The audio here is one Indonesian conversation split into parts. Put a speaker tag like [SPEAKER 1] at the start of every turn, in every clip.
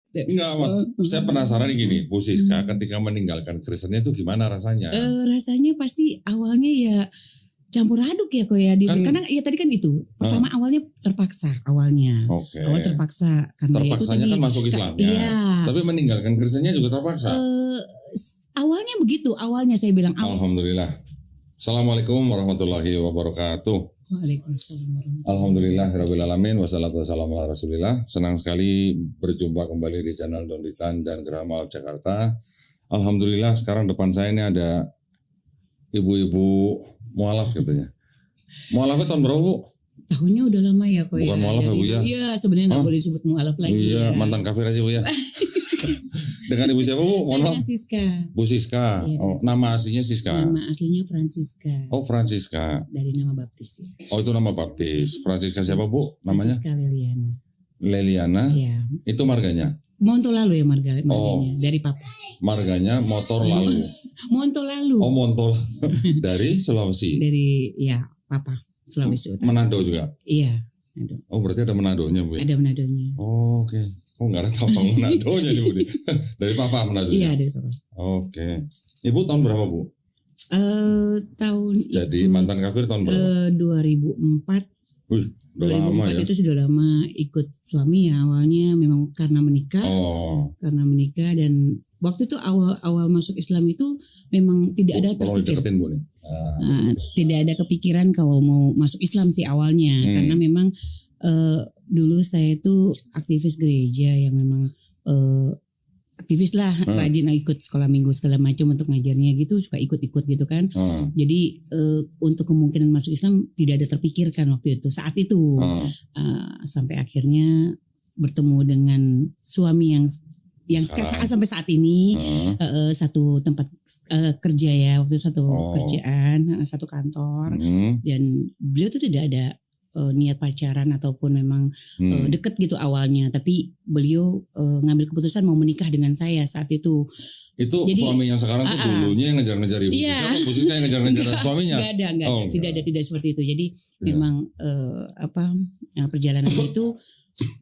[SPEAKER 1] Enggak, saya penasaran gini, Bu Siska ketika meninggalkan Kristennya itu gimana rasanya?
[SPEAKER 2] Rasanya pasti awalnya ya campur aduk ya kok ya. Karena ya tadi kan itu pertama awalnya terpaksa awalnya.
[SPEAKER 1] Oke.
[SPEAKER 2] Awal terpaksa karena
[SPEAKER 1] terpaksanya
[SPEAKER 2] itu
[SPEAKER 1] kan masuk Islamnya.
[SPEAKER 2] Iya.
[SPEAKER 1] Tapi meninggalkan Kristennya juga terpaksa.
[SPEAKER 2] Awalnya begitu, awalnya saya bilang.
[SPEAKER 1] Alhamdulillah. Assalamualaikum warahmatullahi wabarakatuh.
[SPEAKER 2] Waalaikumsalam.
[SPEAKER 1] Alhamdulillah rabbil alamin wassalatu wassalamu ala Rasulillah. Senang sekali berjumpa kembali di channel Donditan dan Geraha Malap Jakarta. Alhamdulillah sekarang depan saya ini ada ibu-ibu mualaf katanya. Mualafnya tahun berapa, Bu?
[SPEAKER 2] Tahunnya udah lama ya kok.
[SPEAKER 1] Bukan mualaf ya, Bu ya?
[SPEAKER 2] Iya, sebenarnya nggak boleh disebut mualaf lagi.
[SPEAKER 1] Iya,
[SPEAKER 2] ya.
[SPEAKER 1] mantan kafir aja, Bu ya. Dengan ibu siapa, Bu? Mohon maaf.
[SPEAKER 2] Siska.
[SPEAKER 1] Bu Siska.
[SPEAKER 2] Ya,
[SPEAKER 1] nama aslinya Siska.
[SPEAKER 2] Nama aslinya Francisca.
[SPEAKER 1] Oh, Francisca.
[SPEAKER 2] Dari nama baptis ya.
[SPEAKER 1] Oh, itu nama baptis. Francisca siapa, Bu? Namanya?
[SPEAKER 2] Francisca Leliana.
[SPEAKER 1] Leliana.
[SPEAKER 2] Iya.
[SPEAKER 1] Itu marganya.
[SPEAKER 2] Monto Lalu ya marganya. Dari papa.
[SPEAKER 1] Marganya Motor Lalu.
[SPEAKER 2] Monto Lalu.
[SPEAKER 1] Oh, Montol. Dari Sulawesi.
[SPEAKER 2] Dari papa Sulawesi Utara.
[SPEAKER 1] Manado juga.
[SPEAKER 2] Iya. Manado.
[SPEAKER 1] Oh, berarti ada Manadonya, Bu ya?
[SPEAKER 2] Ada Manadonya.
[SPEAKER 1] Oh, oke. Oh, nggak ada tampang Manadonya nih, Bu. Dari papa Manadonya.
[SPEAKER 2] Iya, dari papa.
[SPEAKER 1] Oke. Ibu tahun berapa, Bu?
[SPEAKER 2] Tahun
[SPEAKER 1] Jadi
[SPEAKER 2] itu,
[SPEAKER 1] mantan kafir tahun berapa?
[SPEAKER 2] 2004.
[SPEAKER 1] Wih, udah lama ya.
[SPEAKER 2] Itu sudah lama ikut suami ya. Awalnya memang karena menikah.
[SPEAKER 1] Oh.
[SPEAKER 2] Karena menikah dan waktu itu awal masuk Islam itu memang tidak ada
[SPEAKER 1] Tolong
[SPEAKER 2] terpikir.
[SPEAKER 1] dideketin, Bu nih.
[SPEAKER 2] Tidak ada kepikiran kalau mau masuk Islam sih awalnya. Karena memang dulu saya itu aktivis gereja yang memang aktivis lah, rajin ikut sekolah minggu segala macam untuk ngajarnya gitu, suka ikut-ikut gitu kan. Jadi untuk kemungkinan masuk Islam tidak ada terpikirkan waktu itu, saat itu. Sampai akhirnya bertemu dengan suami yang sampai saat ini satu tempat kerja ya, waktu itu satu kerjaan, satu kantor, dan beliau tuh tidak ada niat pacaran ataupun memang deket gitu awalnya, tapi beliau ngambil keputusan mau menikah dengan saya saat itu.
[SPEAKER 1] Itu jadi, suami yang sekarang tuh dulunya yang ngejar-ngejar ibu. Siapa Bu Siska yang ngejar-ngejar suaminya?
[SPEAKER 2] Enggak ada, tidak seperti itu. Jadi memang perjalanan itu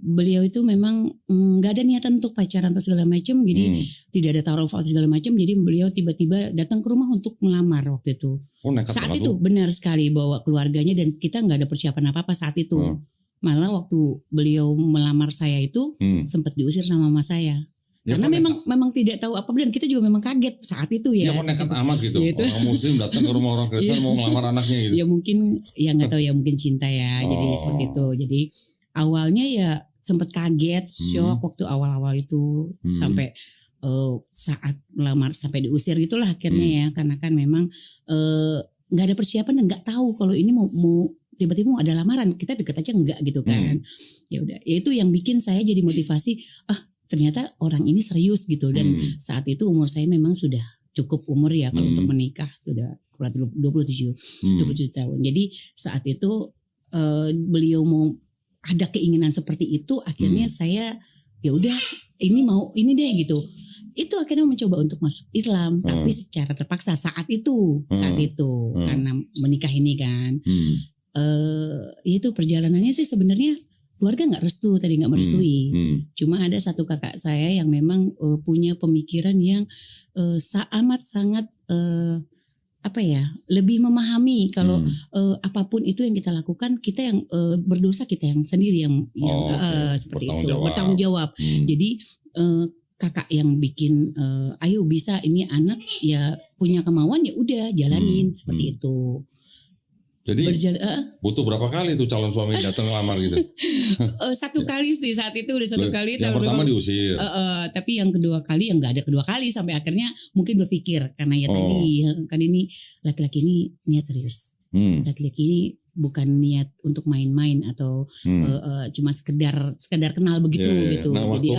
[SPEAKER 2] beliau itu memang nggak ada niatan untuk pacaran atau segala macam, jadi tidak ada taruh atau segala macam. Jadi beliau tiba-tiba datang ke rumah untuk melamar waktu itu. Saat itu benar sekali bawa keluarganya dan kita nggak ada persiapan apa-apa saat itu. Malah waktu beliau melamar saya itu sempat diusir sama mama saya. Ya, karena memang tidak tahu apa, dan kita juga memang kaget saat itu ya.
[SPEAKER 1] Ya kok nekat amat gitu. Orang muslim datang ke rumah orang Kristen mau melamar anaknya gitu.
[SPEAKER 2] Ya mungkin ya nggak tahu ya, mungkin cinta ya. Jadi seperti itu. Jadi awalnya ya sempat kaget, shock waktu awal-awal itu sampai saat melamar sampai diusir gitulah akhirnya ya, karena kan memang nggak ada persiapan dan nggak tahu kalau ini mau tiba-tiba mau ada lamaran, kita deket aja enggak gitu kan. Ya udah, ya itu yang bikin saya jadi motivasi, ternyata orang ini serius gitu. Dan saat itu umur saya memang sudah cukup umur ya kalau untuk menikah, sudah kurang 27 tahun. Jadi saat itu beliau mau ada keinginan seperti itu, akhirnya saya ya udah ini deh gitu. Itu akhirnya mencoba untuk masuk Islam, tapi secara terpaksa saat itu karena menikah ini kan. Itu perjalanannya sih sebenarnya keluarga nggak merestui. Cuma ada satu kakak saya yang memang punya pemikiran yang amat sangat lebih memahami kalau apapun itu yang kita lakukan, kita yang berdosa, kita yang sendiri yang seperti itu bertanggung jawab. Jadi kakak yang bikin ayo bisa, ini anak ya punya kemauan, ya udah jalanin seperti itu.
[SPEAKER 1] Jadi butuh berapa kali tuh calon suami datang ngelamar gitu?
[SPEAKER 2] Satu kali sih saat itu, udah satu kali.
[SPEAKER 1] Yang pertama diusir.
[SPEAKER 2] Tapi yang kedua kali yang nggak ada kedua kali, sampai akhirnya mungkin berpikir karena ya tadi kan ini laki-laki ini niat serius. Laki-laki ini bukan niat untuk main-main atau cuma sekedar kenal begitu gitu.
[SPEAKER 1] Nah,
[SPEAKER 2] jadi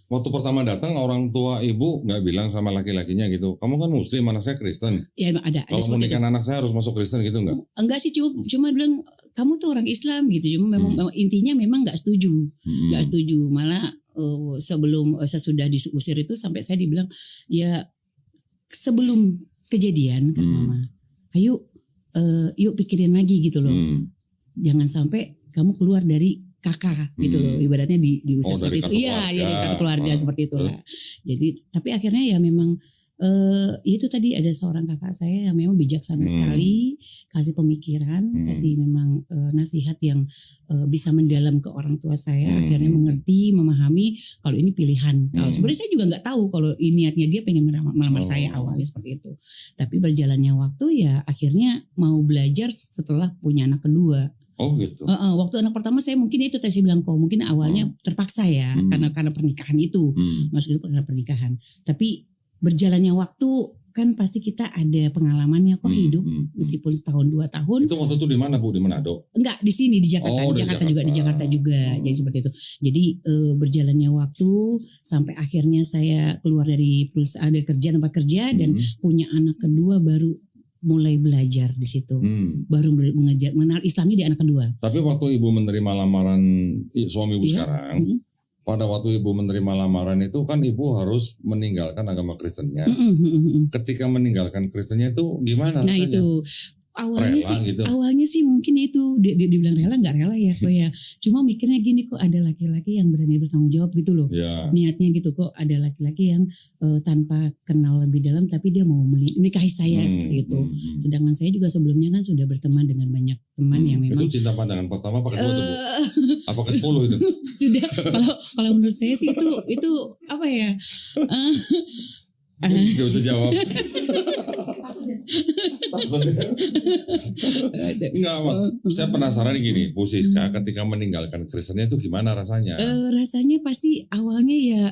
[SPEAKER 1] waktu pertama datang orang tua ibu nggak bilang sama laki-lakinya gitu, kamu kan muslim, anak saya Kristen.
[SPEAKER 2] Ya ada.
[SPEAKER 1] Kalau mau nikah anak saya harus masuk Kristen gitu nggak?
[SPEAKER 2] Enggak sih, cuma bilang kamu tuh orang Islam gitu. Cuma memang intinya memang nggak setuju, Malah sesudah diusir itu sampai saya dibilang ya sebelum kejadian kan mama, ayo yuk pikirin lagi gitu loh. Jangan sampai kamu keluar dari kakak gitu loh, ibaratnya diusir
[SPEAKER 1] dari
[SPEAKER 2] seperti itu.
[SPEAKER 1] kartu
[SPEAKER 2] Iya,
[SPEAKER 1] keluarga.
[SPEAKER 2] ya dari kartu keluarga seperti itulah. Jadi tapi akhirnya ya memang itu tadi ada seorang kakak saya yang memang bijaksana sekali, kasih pemikiran, kasih memang nasihat yang bisa mendalam ke orang tua saya. Akhirnya mengerti, memahami kalau ini pilihan. Kalau sebenarnya saya juga nggak tahu kalau ini niatnya dia pengen melamar saya awalnya seperti itu. Tapi berjalannya waktu ya akhirnya mau belajar setelah punya anak kedua.
[SPEAKER 1] Oh gitu.
[SPEAKER 2] Waktu anak pertama saya mungkin itu tadi saya bilang kok mungkin awalnya terpaksa ya karena pernikahan itu, maksudnya karena pernikahan. Tapi berjalannya waktu kan pasti kita ada pengalamannya kok hidup meskipun setahun 2 tahun.
[SPEAKER 1] Itu waktu itu di mana Bu? Di Manado?
[SPEAKER 2] Enggak, di sini di Jakarta,
[SPEAKER 1] Oh,
[SPEAKER 2] di Jakarta juga. Jadi seperti itu. Jadi berjalannya waktu sampai akhirnya saya keluar dari perusahaan, dari tempat kerja dan punya anak kedua baru mulai belajar di situ. Baru mengenal Islami di anak kedua.
[SPEAKER 1] Tapi waktu Ibu menerima lamaran suami Ibu sekarang, pada waktu Ibu menerima lamaran itu kan Ibu harus meninggalkan agama Kristennya. Ketika meninggalkan Kristennya itu gimana
[SPEAKER 2] Nah
[SPEAKER 1] rasanya?
[SPEAKER 2] itu awalnya
[SPEAKER 1] Rela gitu.
[SPEAKER 2] awalnya sih mungkin itu dibilang rela nggak rela ya kok ya. Cuma mikirnya gini, kok ada laki-laki yang berani bertanggung jawab gitu loh.
[SPEAKER 1] Ya.
[SPEAKER 2] Niatnya gitu, kok ada laki-laki yang tanpa kenal lebih dalam tapi dia mau menikahi saya seperti itu. Sedangkan saya juga sebelumnya kan sudah berteman dengan banyak teman yang memang
[SPEAKER 1] Itu cinta pandangan pertama apa kedua tuh Bu? Apa ke 10 itu?
[SPEAKER 2] sudah kalau menurut saya sih itu apa ya?
[SPEAKER 1] Gak usah jawab. Enggak, saya penasaran gini, Bu Siska ketika meninggalkan Kristennya itu gimana rasanya?
[SPEAKER 2] Rasanya pasti awalnya ya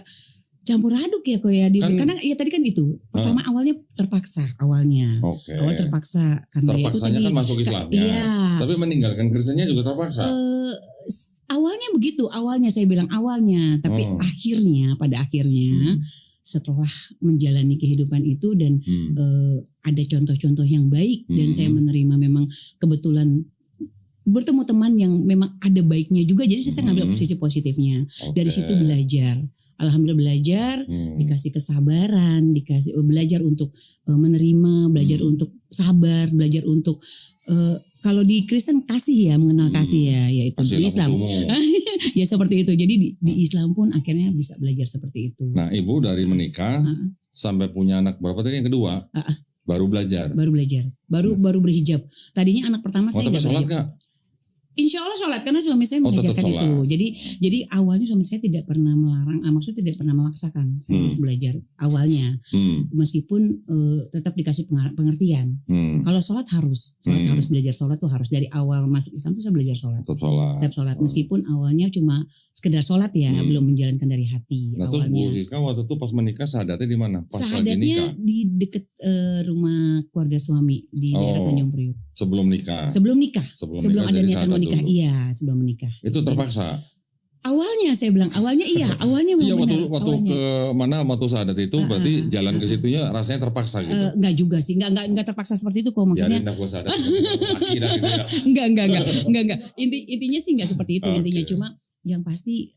[SPEAKER 2] campur aduk ya kok ya. Karena ya tadi kan itu pertama awalnya terpaksa awalnya.
[SPEAKER 1] Oke.
[SPEAKER 2] Awal terpaksa karena
[SPEAKER 1] Terpaksanya
[SPEAKER 2] itu
[SPEAKER 1] kan masuk Islamnya.
[SPEAKER 2] Iya.
[SPEAKER 1] Tapi meninggalkan Kristennya juga terpaksa.
[SPEAKER 2] Awalnya begitu, awalnya saya bilang awalnya, tapi pada akhirnya setelah menjalani kehidupan itu dan ada contoh-contoh yang baik dan saya menerima memang kebetulan bertemu teman yang memang ada baiknya juga, jadi saya ngambil sisi positifnya. Dari situ belajar. Alhamdulillah belajar, dikasih kesabaran, belajar untuk menerima, belajar untuk sabar, belajar untuk kalau di Kristen kasih ya, mengenal kasih ya, yaitu di Islam. Ya seperti itu. Jadi di Islam pun akhirnya bisa belajar seperti itu.
[SPEAKER 1] Nah, Ibu dari menikah sampai punya anak berapa tadi yang kedua? Baru belajar.
[SPEAKER 2] Baru berhijab. Tadinya anak pertama saya
[SPEAKER 1] tapi
[SPEAKER 2] enggak
[SPEAKER 1] sholat
[SPEAKER 2] berhijab.
[SPEAKER 1] Kak?
[SPEAKER 2] Insya Allah sholat karena suami saya mengajarkan itu. Jadi awalnya suami saya tidak pernah melarang, maksudnya tidak pernah memaksakan saya harus belajar awalnya, meskipun tetap dikasih pengertian. Kalau sholat harus belajar sholat tuh harus dari awal masuk Islam tuh saya belajar sholat. Tetap sholat meskipun awalnya cuma sekedar sholat ya, belum menjalankan dari hati.
[SPEAKER 1] Nah terus Bu Siska waktu itu pas menikah sahadatnya di mana? Pas lagi nikah?
[SPEAKER 2] Sahadatnya di deket rumah keluarga suami di daerah Tanjung Priok.
[SPEAKER 1] Sebelum nikah?
[SPEAKER 2] Sebelum ada niatan mau nikah,
[SPEAKER 1] dulu.
[SPEAKER 2] iya sebelum menikah.
[SPEAKER 1] Itu terpaksa?
[SPEAKER 2] Awalnya saya bilang, awalnya memang
[SPEAKER 1] iya,
[SPEAKER 2] benar.
[SPEAKER 1] waktu ke mana waktu sahadat itu berarti jalan ke situnya rasanya terpaksa gitu?
[SPEAKER 2] Enggak juga sih, enggak terpaksa seperti itu kok makanya.
[SPEAKER 1] Biarin aku sahadat, akidah gitu ya?
[SPEAKER 2] Enggak. Intinya sih enggak seperti itu intinya, cuma yang pasti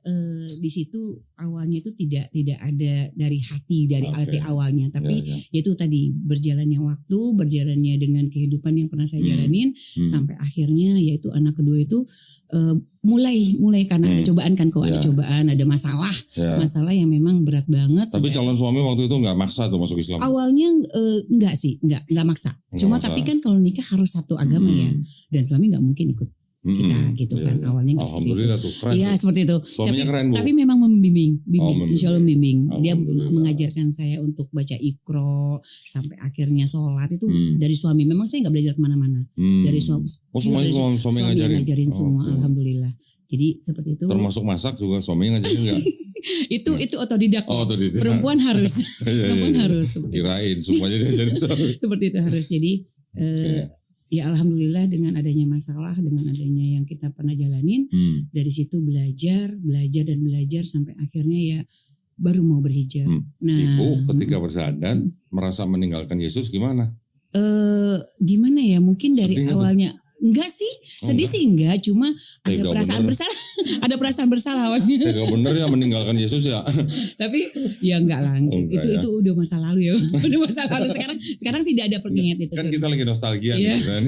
[SPEAKER 2] di situ awalnya itu tidak ada dari hati, dari arti awalnya, tapi itu tadi berjalannya waktu, berjalannya dengan kehidupan yang pernah saya jalanin sampai akhirnya yaitu anak kedua itu mulai karena ada cobaan kan, ada cobaan, ada masalah yang memang berat banget.
[SPEAKER 1] Tapi calon suami waktu itu nggak maksa tuh masuk Islam?
[SPEAKER 2] Awalnya enggak maksa. Cuma tapi kan kalau nikah harus satu agama ya, dan suami nggak mungkin ikut kita gitu kan. Awalnya nggak seperti itu.
[SPEAKER 1] Alhamdulillah tuh keren.
[SPEAKER 2] Iya seperti itu.
[SPEAKER 1] Suaminya keren Bu.
[SPEAKER 2] Tapi memang membimbing. Insya Allah membimbing. Dia
[SPEAKER 1] Alhamdulillah.
[SPEAKER 2] mengajarkan saya untuk baca Iqra sampai akhirnya sholat itu dari suami. Memang saya nggak belajar kemana-mana. Dari suami.
[SPEAKER 1] Semuanya suami
[SPEAKER 2] ngajarin semua. Alhamdulillah. Jadi seperti itu.
[SPEAKER 1] Termasuk masak juga suaminya ngajarin nggak?
[SPEAKER 2] itu otodidak.
[SPEAKER 1] Otodidak.
[SPEAKER 2] Perempuan harus. Perempuan harus.
[SPEAKER 1] Kirain semuanya diajarin suami.
[SPEAKER 2] Seperti itu harus. Jadi ya alhamdulillah dengan adanya masalah, dengan adanya yang kita pernah jalanin, dari situ belajar sampai akhirnya ya baru mau berhijab. Nah,
[SPEAKER 1] Ibu ketika bersyahadat merasa meninggalkan Yesus gimana?
[SPEAKER 2] Gimana ya? Mungkin dari
[SPEAKER 1] Sedih
[SPEAKER 2] awalnya Enggak sih, sedih sih enggak, cuma ada
[SPEAKER 1] Tega
[SPEAKER 2] perasaan
[SPEAKER 1] bener.
[SPEAKER 2] bersalah, ada perasaan bersalah awalnya.
[SPEAKER 1] Tega bener ya meninggalkan Yesus ya.
[SPEAKER 2] Tapi ya enggak lah,
[SPEAKER 1] Enggak ya.
[SPEAKER 2] itu udah masa lalu ya, udah masa lalu. Sekarang tidak ada pengingat itu.
[SPEAKER 1] Kan kita lagi nostalgia
[SPEAKER 2] Iya.
[SPEAKER 1] gitu kan.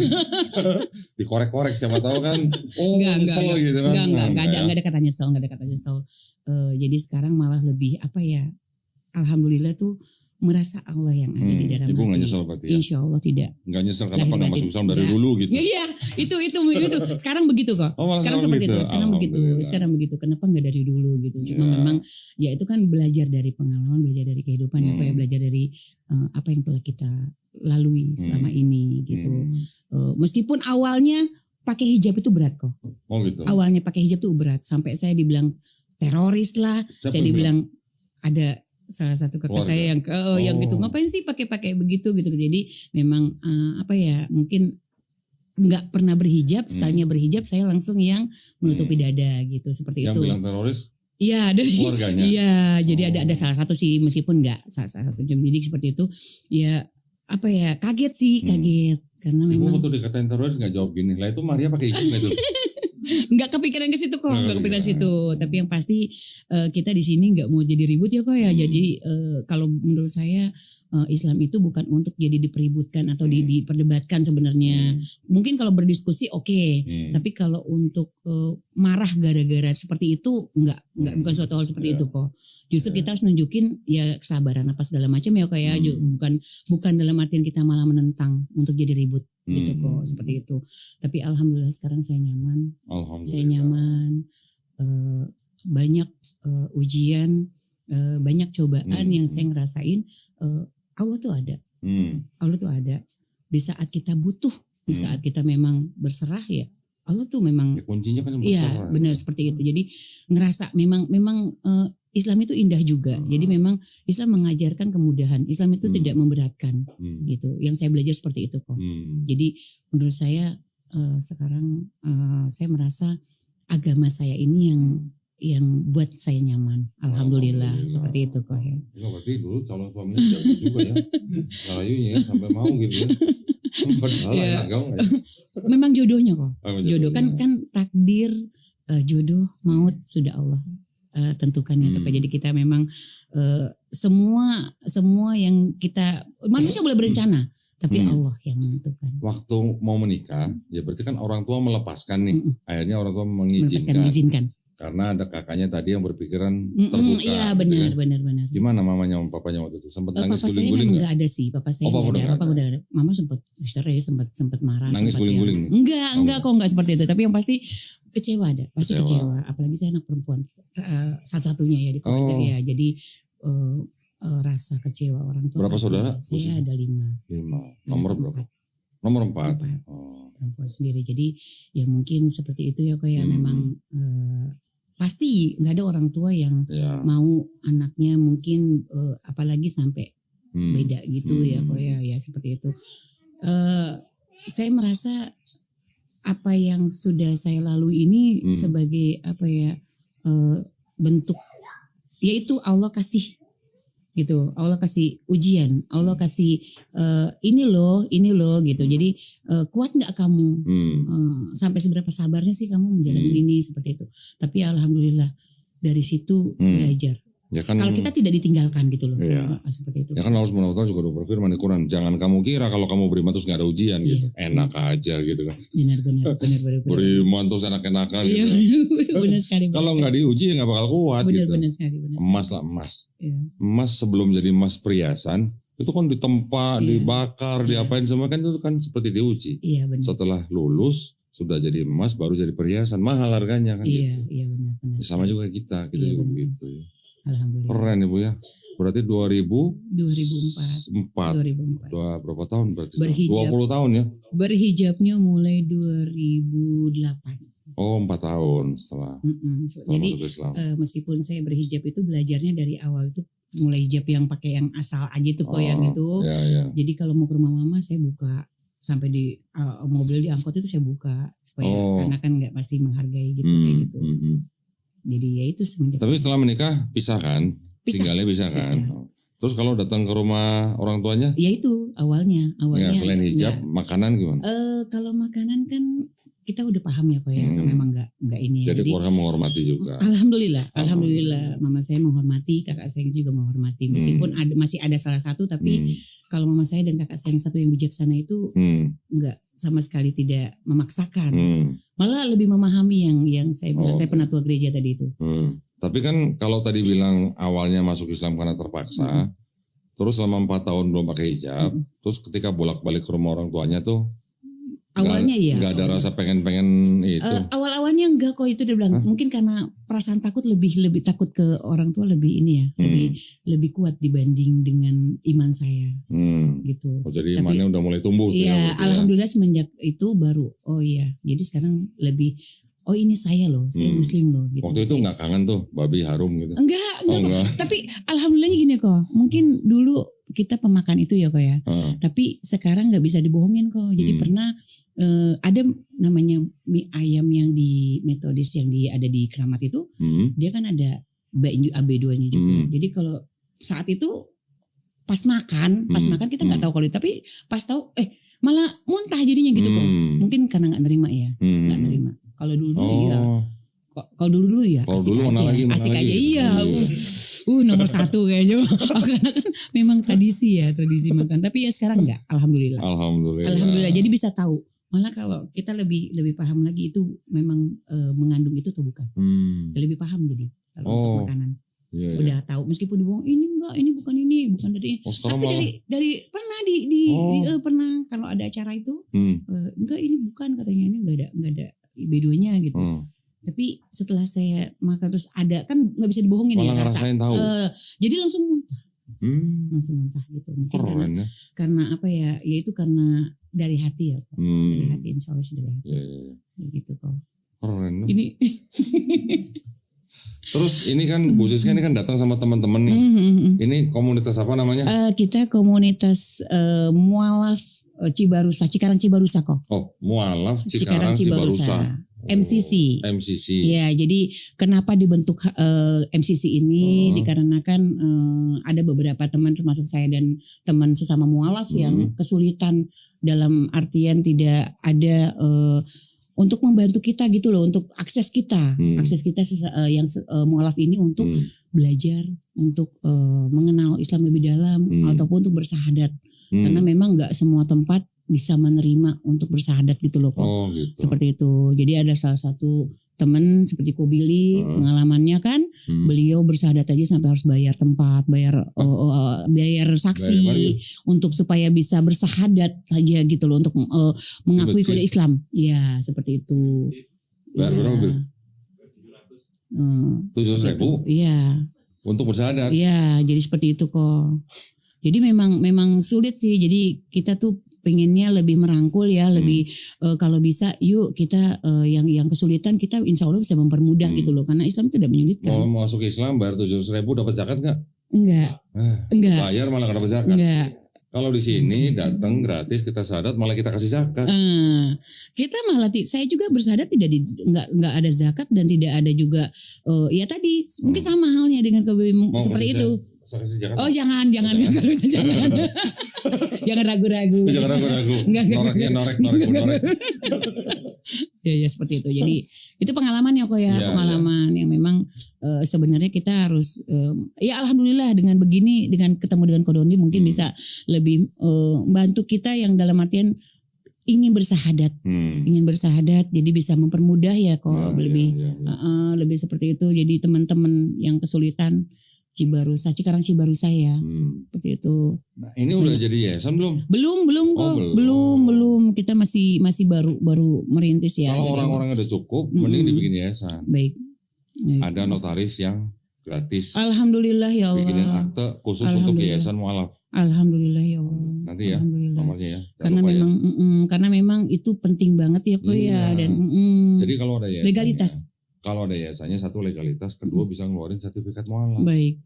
[SPEAKER 1] Dikorek-korek siapa tahu kan. Oh
[SPEAKER 2] Enggak,
[SPEAKER 1] nyesel gitu kan.
[SPEAKER 2] enggak ada kata nyesel, enggak ada kata nyesel. Jadi sekarang malah lebih apa ya? Alhamdulillah tuh merasa Allah yang ada di dalam
[SPEAKER 1] Ibu nggak
[SPEAKER 2] hati.
[SPEAKER 1] nyesel berarti ya?
[SPEAKER 2] Insya Allah tidak.
[SPEAKER 1] Nggak nyesel kenapa
[SPEAKER 2] Lahir
[SPEAKER 1] nggak
[SPEAKER 2] batin.
[SPEAKER 1] masuk Islam dari
[SPEAKER 2] Nggak.
[SPEAKER 1] dulu gitu.
[SPEAKER 2] Ya, iya, itu. Sekarang begitu kok.
[SPEAKER 1] Oh, malah
[SPEAKER 2] Sekarang seperti
[SPEAKER 1] gitu.
[SPEAKER 2] itu.
[SPEAKER 1] Alhamdulillah.
[SPEAKER 2] Sekarang begitu. Kenapa nggak dari dulu gitu? Cuma
[SPEAKER 1] Ya.
[SPEAKER 2] memang ya itu kan belajar dari pengalaman, belajar dari kehidupan, apa ya, belajar dari apa yang telah kita lalui selama ini gitu. Meskipun awalnya pakai hijab itu berat kok.
[SPEAKER 1] Oh gitu.
[SPEAKER 2] Awalnya pakai hijab itu berat sampai saya dibilang teroris lah.
[SPEAKER 1] Siapa
[SPEAKER 2] Saya
[SPEAKER 1] yang
[SPEAKER 2] dibilang ada salah satu kakak
[SPEAKER 1] Keluarga?
[SPEAKER 2] saya yang gitu, ngapain sih pakai begitu gitu. Jadi memang apa ya, mungkin nggak pernah berhijab, sekalinya berhijab saya langsung yang menutupi dada gitu, seperti
[SPEAKER 1] Yang
[SPEAKER 2] itu.
[SPEAKER 1] bilang teroris
[SPEAKER 2] Iya, dari
[SPEAKER 1] keluarganya.
[SPEAKER 2] iya, jadi ada salah satu sih, meskipun nggak salah satu jadi seperti itu. Ya apa ya, kaget sih, kaget karena
[SPEAKER 1] Ibu
[SPEAKER 2] memang
[SPEAKER 1] waktu dikatain teroris nggak jawab gini. Lah itu Maria pakai hijab nggak itu?
[SPEAKER 2] nggak kepikiran ke situ kok, nggak kepikiran ke situ. Tapi yang pasti kita di sini nggak mau jadi ribut ya kok ya. Jadi kalau menurut saya Islam itu bukan untuk jadi dipeributkan atau diperdebatkan sebenarnya. Mungkin kalau berdiskusi oke. Tapi kalau untuk marah gara-gara seperti itu bukan suatu hal seperti itu kok. Justru kita harus nunjukin ya kesabaran apa segala macam ya kayak bukan dalam artian kita malah menentang untuk jadi ribut gitu kok, seperti itu. Tapi alhamdulillah sekarang saya nyaman.
[SPEAKER 1] Alhamdulillah.
[SPEAKER 2] Saya nyaman. Banyak ujian, banyak cobaan yang saya ngerasain. Allah tuh ada. Allah tuh ada. Di saat kita butuh, di saat kita memang berserah ya, Allah tuh memang.
[SPEAKER 1] Ya, kuncinya kan yang
[SPEAKER 2] Iya,
[SPEAKER 1] berserah.
[SPEAKER 2] benar seperti itu. Jadi ngerasa memang Islam itu indah juga. Jadi memang Islam mengajarkan kemudahan. Islam itu tidak memberatkan gitu. Yang saya belajar seperti itu kok. Jadi menurut saya sekarang saya merasa agama saya ini yang buat saya nyaman. Alhamdulillah. Seperti itu kok ya.
[SPEAKER 1] Ya, berarti dulu calon suaminya jago juga ya. Ngarayunya ya sampai mau gitu ya. Padahal enak gaul ya.
[SPEAKER 2] Memang jodohnya kok.
[SPEAKER 1] Oh,
[SPEAKER 2] Jodoh kan takdir, jodoh, maut sudah Allah tentukan itu. Jadi kita memang semua yang kita, manusia boleh berencana, tapi Allah yang menentukan.
[SPEAKER 1] Waktu mau menikah, ya berarti kan orang tua melepaskan nih. Akhirnya orang tua
[SPEAKER 2] Melepaskan,
[SPEAKER 1] mengizinkan.
[SPEAKER 2] mengizinkan.
[SPEAKER 1] Karena ada kakaknya tadi yang berpikiran terbuka.
[SPEAKER 2] Iya
[SPEAKER 1] gitu
[SPEAKER 2] benar,
[SPEAKER 1] ya.
[SPEAKER 2] benar.
[SPEAKER 1] Gimana mamanya sama papanya waktu itu? Sempat nangis
[SPEAKER 2] Papa saya
[SPEAKER 1] guling-guling
[SPEAKER 2] memang
[SPEAKER 1] nggak?
[SPEAKER 2] nggak ada sih, papa saya
[SPEAKER 1] Oh, papa
[SPEAKER 2] nggak ada.
[SPEAKER 1] udah
[SPEAKER 2] Papa udah ada. Mama sempat histeris, sempat marah.
[SPEAKER 1] Nangis
[SPEAKER 2] sempat
[SPEAKER 1] guling-guling?
[SPEAKER 2] Enggak kok, enggak seperti itu. Tapi yang pasti kecewa ada, pasti kecewa. Apalagi saya anak perempuan satu-satunya ya di keluarga ya. Jadi rasa kecewa orang tua.
[SPEAKER 1] Berapa saudara?
[SPEAKER 2] Saya ada 5.
[SPEAKER 1] 5. Nomor berapa? Nomor 4. Oh.
[SPEAKER 2] Perempuan sendiri. Jadi ya mungkin seperti itu ya kayak memang pasti nggak ada orang tua yang mau anaknya mungkin apalagi sampai beda gitu ya kok ya seperti itu. Saya merasa apa yang sudah saya lalui ini sebagai apa ya bentuk, yaitu Allah kasih gitu, Allah kasih ujian, Allah kasih ini loh gitu. Jadi kuat nggak kamu, sampai seberapa sabarnya sih kamu menjalani ini seperti itu. Tapi alhamdulillah dari situ belajar.
[SPEAKER 1] Ya kan,
[SPEAKER 2] kalau kita tidak ditinggalkan gitu loh,
[SPEAKER 1] iya.
[SPEAKER 2] Seperti itu.
[SPEAKER 1] Ya kan Allah SWT juga udah berfirman di Quran, jangan kamu kira kalau kamu beriman terus gak ada ujian gitu, enak aja gitu kan.
[SPEAKER 2] Benar.
[SPEAKER 1] Beriman terus enak-enakan gitu.
[SPEAKER 2] Benar sekali.
[SPEAKER 1] Kalau nggak diuji ya nggak bakal kuat gitu.
[SPEAKER 2] Benar sekali.
[SPEAKER 1] Emas lah emas.
[SPEAKER 2] Iya.
[SPEAKER 1] Emas sebelum jadi emas perhiasan itu kan ditempa, dibakar, diapain semua kan itu kan seperti diuji.
[SPEAKER 2] Iya benar.
[SPEAKER 1] Setelah lulus sudah jadi emas baru jadi perhiasan, mahal harganya kan gitu.
[SPEAKER 2] Iya benar.
[SPEAKER 1] Sama juga kita juga begitu ya.
[SPEAKER 2] Alhamdulillah.
[SPEAKER 1] Keren Ibu ya. Berarti
[SPEAKER 2] 2004.
[SPEAKER 1] Berapa tahun berarti?
[SPEAKER 2] Berhijab.
[SPEAKER 1] 20 tahun ya?
[SPEAKER 2] Berhijabnya mulai 2008.
[SPEAKER 1] Oh 4 tahun setelah
[SPEAKER 2] Jadi
[SPEAKER 1] masuk Islam.
[SPEAKER 2] meskipun saya berhijab itu belajarnya dari awal itu mulai hijab yang pakai yang asal aja tuh kok yang itu.
[SPEAKER 1] Ya.
[SPEAKER 2] Jadi kalau mau ke rumah mama saya buka, sampai di mobil di angkot itu saya buka supaya karena kan nggak pasti menghargai gitu kayak gitu. Jadi ya itu semenjak.
[SPEAKER 1] Tapi setelah menikah pisah kan?
[SPEAKER 2] Pisah.
[SPEAKER 1] Tinggalnya pisah kan? Terus kalau datang ke rumah orang tuanya?
[SPEAKER 2] Ya itu awalnya.
[SPEAKER 1] Ya, selain hijab,
[SPEAKER 2] enggak.
[SPEAKER 1] makanan gimana?
[SPEAKER 2] Kalau makanan kan kita udah paham ya kok ya, memang enggak ini ya.
[SPEAKER 1] Jadi keluarga menghormati juga.
[SPEAKER 2] Alhamdulillah, mama saya menghormati, kakak saya juga menghormati. Meskipun masih ada salah satu, tapi kalau mama saya dan kakak saya yang satu yang bijaksana itu enggak sama sekali tidak memaksakan. Malah lebih memahami yang saya bilang penatua gereja tadi itu.
[SPEAKER 1] Tapi kan kalau tadi bilang awalnya masuk Islam karena terpaksa, terus selama 4 tahun belum pakai hijab, terus ketika bolak-balik ke rumah orang tuanya tuh
[SPEAKER 2] awalnya
[SPEAKER 1] nggak ada rasa pengen itu.
[SPEAKER 2] Awalnya enggak kok, itu dia bilang. Mungkin karena perasaan takut lebih takut ke orang tua lebih ini ya, lebih kuat dibanding dengan iman saya. Gitu.
[SPEAKER 1] Oh, jadi imannya udah mulai tumbuh.
[SPEAKER 2] Iya, alhamdulillah semenjak itu baru. Oh iya, jadi sekarang lebih. Oh ini saya loh, saya muslim loh. Gitu.
[SPEAKER 1] Waktu itu nggak kangen tuh babi harum gitu?
[SPEAKER 2] Enggak. Tapi alhamdulillahnya gini kok, mungkin dulu kita pemakan itu ya kok ya. Tapi sekarang nggak bisa dibohongin kok. Jadi pernah ada namanya mie ayam yang di Metodis yang ada di Keramat itu, dia kan ada AB2-nya juga. Jadi kalau saat itu pas makan kita nggak tahu kalau itu, tapi pas tahu malah muntah jadinya gitu kok. Mungkin karena nggak nerima ya, nggak nerima. Kalau dulu ya, kalau dulu ya, asik aja. Iya, nomor 1 kayaknya. Karena kan memang tradisi makan. Tapi ya sekarang enggak, alhamdulillah. Jadi bisa tahu. Malah kalau kita lebih paham lagi itu memang mengandung itu atau bukan. Lebih paham jadi kalau untuk makanan.
[SPEAKER 1] Yeah,
[SPEAKER 2] udah tahu meskipun dibohong ini enggak, ini bukan dari tapi dari pernah pernah kalau ada acara itu enggak ini bukan katanya, ini enggak ada B2-nya gitu. Tapi setelah saya makan terus ada kan nggak bisa dibohongin
[SPEAKER 1] malah
[SPEAKER 2] ya rasa.
[SPEAKER 1] Tahu.
[SPEAKER 2] Jadi langsung muntah. Langsung muntah gitu. Mungkin karena apa ya? Ya itu karena dari hati ya. Dari hati, insya Allah dari hati. Gitu kok.
[SPEAKER 1] Keren.
[SPEAKER 2] Ini.
[SPEAKER 1] Terus ini kan Bu Siska ini kan datang sama teman-teman nih. Ini komunitas apa namanya?
[SPEAKER 2] Kita komunitas Mualaf Cibarusa, Cikarang Cibarusa kok.
[SPEAKER 1] Oh, Mualaf Cikarang Cibarusa.
[SPEAKER 2] MCC. Ya, jadi kenapa dibentuk MCC ini dikarenakan ada beberapa teman termasuk saya dan teman sesama mualaf yang kesulitan dalam artian tidak ada untuk membantu kita gitu loh, untuk akses kita yang mualaf ini untuk belajar, untuk mengenal Islam lebih dalam ataupun untuk bersahadat. Karena memang nggak semua tempat bisa menerima untuk bersahadat gitu loh kok.
[SPEAKER 1] Gitu.
[SPEAKER 2] Seperti itu. Jadi ada salah satu teman seperti Ko Billy, pengalamannya kan beliau bersahadat aja sampai harus bayar tempat, bayar saksi untuk supaya bisa bersahadat aja gitu loh, untuk mengakui kode Islam. Ya seperti itu.
[SPEAKER 1] Bayar berapa? 700.000? Iya. Untuk bersahadat?
[SPEAKER 2] Iya, jadi seperti itu kok. Jadi memang sulit sih. Jadi kita tuh pengennya lebih merangkul ya, lebih kalau bisa yuk kita yang kesulitan kita insya Allah bisa mempermudah gitu loh, karena Islam tidak menyulitkan.
[SPEAKER 1] Mau masuk Islam bayar 700.000 dapat zakat nggak?
[SPEAKER 2] Enggak.
[SPEAKER 1] Bayar malah nggak dapat zakat.
[SPEAKER 2] Enggak.
[SPEAKER 1] Kalau di sini datang gratis kita syahadat malah kita kasih zakat.
[SPEAKER 2] Kita malah saya juga bersahadat nggak ada zakat dan tidak ada juga ya tadi mungkin sama halnya dengan seperti itu. Oh jangan jangan ragu-ragu.
[SPEAKER 1] Jangan ragu-ragu. Norek.
[SPEAKER 2] Ya seperti itu. Jadi itu pengalaman ya kok ya, pengalaman yang memang sebenarnya kita harus ya alhamdulillah dengan begini, dengan ketemu dengan Kodondi mungkin bisa lebih membantu kita yang dalam artian ingin bersahadat, jadi bisa mempermudah ya kok lebih seperti itu. Jadi teman-teman yang kesulitan Cikarang Cibarusa ya, seperti itu.
[SPEAKER 1] Nah, ini udah jadi yayasan belum?
[SPEAKER 2] Belum kok, belum. Kita masih baru merintis ya.
[SPEAKER 1] Kalau orang-orang udah cukup, mending dibikin yayasan.
[SPEAKER 2] Baik.
[SPEAKER 1] Ada notaris yang gratis.
[SPEAKER 2] Alhamdulillah ya Allah.
[SPEAKER 1] Bikinin akte khusus untuk yayasan mualaf.
[SPEAKER 2] Alhamdulillah ya Allah.
[SPEAKER 1] Nanti ya nomornya ya.
[SPEAKER 2] Karena memang itu penting banget ya kok ya, dan
[SPEAKER 1] jadi kalau ada yayasan
[SPEAKER 2] legalitas.
[SPEAKER 1] Kalau ada yayasannya, satu legalitas, kedua bisa ngeluarin sertifikat mualaf.
[SPEAKER 2] Baik.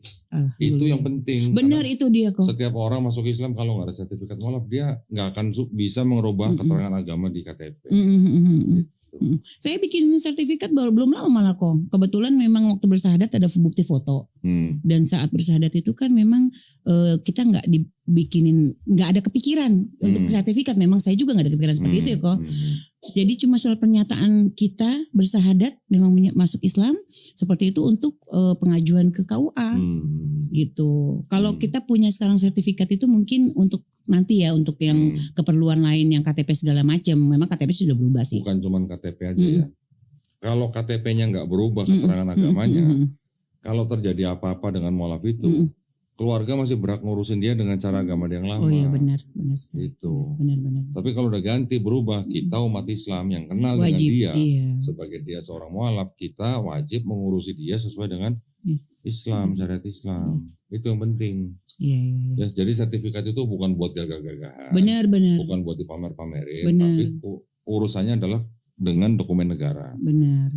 [SPEAKER 1] Itu yang penting.
[SPEAKER 2] Benar itu dia kok.
[SPEAKER 1] Setiap orang masuk Islam kalau nggak ada sertifikat mualaf dia nggak akan bisa merubah keterangan agama di KTP. Gitu.
[SPEAKER 2] Saya bikin sertifikat baru belum lama malah kok. Kebetulan memang waktu bersyahadat ada bukti foto. Dan saat bersyahadat itu kan memang kita nggak dibikinin, nggak ada kepikiran untuk sertifikat. Memang saya juga nggak ada kepikiran seperti itu ya kok. Jadi cuma surat pernyataan kita bersyahadat memang masuk Islam seperti itu untuk pengajuan ke KUA gitu. Kalau kita punya sekarang sertifikat itu mungkin untuk nanti ya untuk yang keperluan lain yang KTP segala macam. Memang KTP sudah berubah sih.
[SPEAKER 1] Bukan cuma KTP aja ya. Kalau KTP-nya nggak berubah keterangan agamanya, kalau terjadi apa-apa dengan mualaf itu, keluarga masih berhak ngurusin dia dengan cara agama dia yang lama.
[SPEAKER 2] Oh iya benar
[SPEAKER 1] Itu.
[SPEAKER 2] Benar.
[SPEAKER 1] Tapi kalau udah ganti berubah, kita umat Islam yang kenal
[SPEAKER 2] Wajib,
[SPEAKER 1] dengan dia,
[SPEAKER 2] iya.
[SPEAKER 1] sebagai dia seorang mualaf, kita wajib mengurusi dia sesuai dengan Islam, syariat Islam. Itu yang penting.
[SPEAKER 2] Iya.
[SPEAKER 1] Ya, jadi sertifikat itu bukan buat gagah-gagahan.
[SPEAKER 2] Benar.
[SPEAKER 1] Bukan buat dipamer-pamerin, tapi urusannya adalah dengan dokumen negara.
[SPEAKER 2] Benar.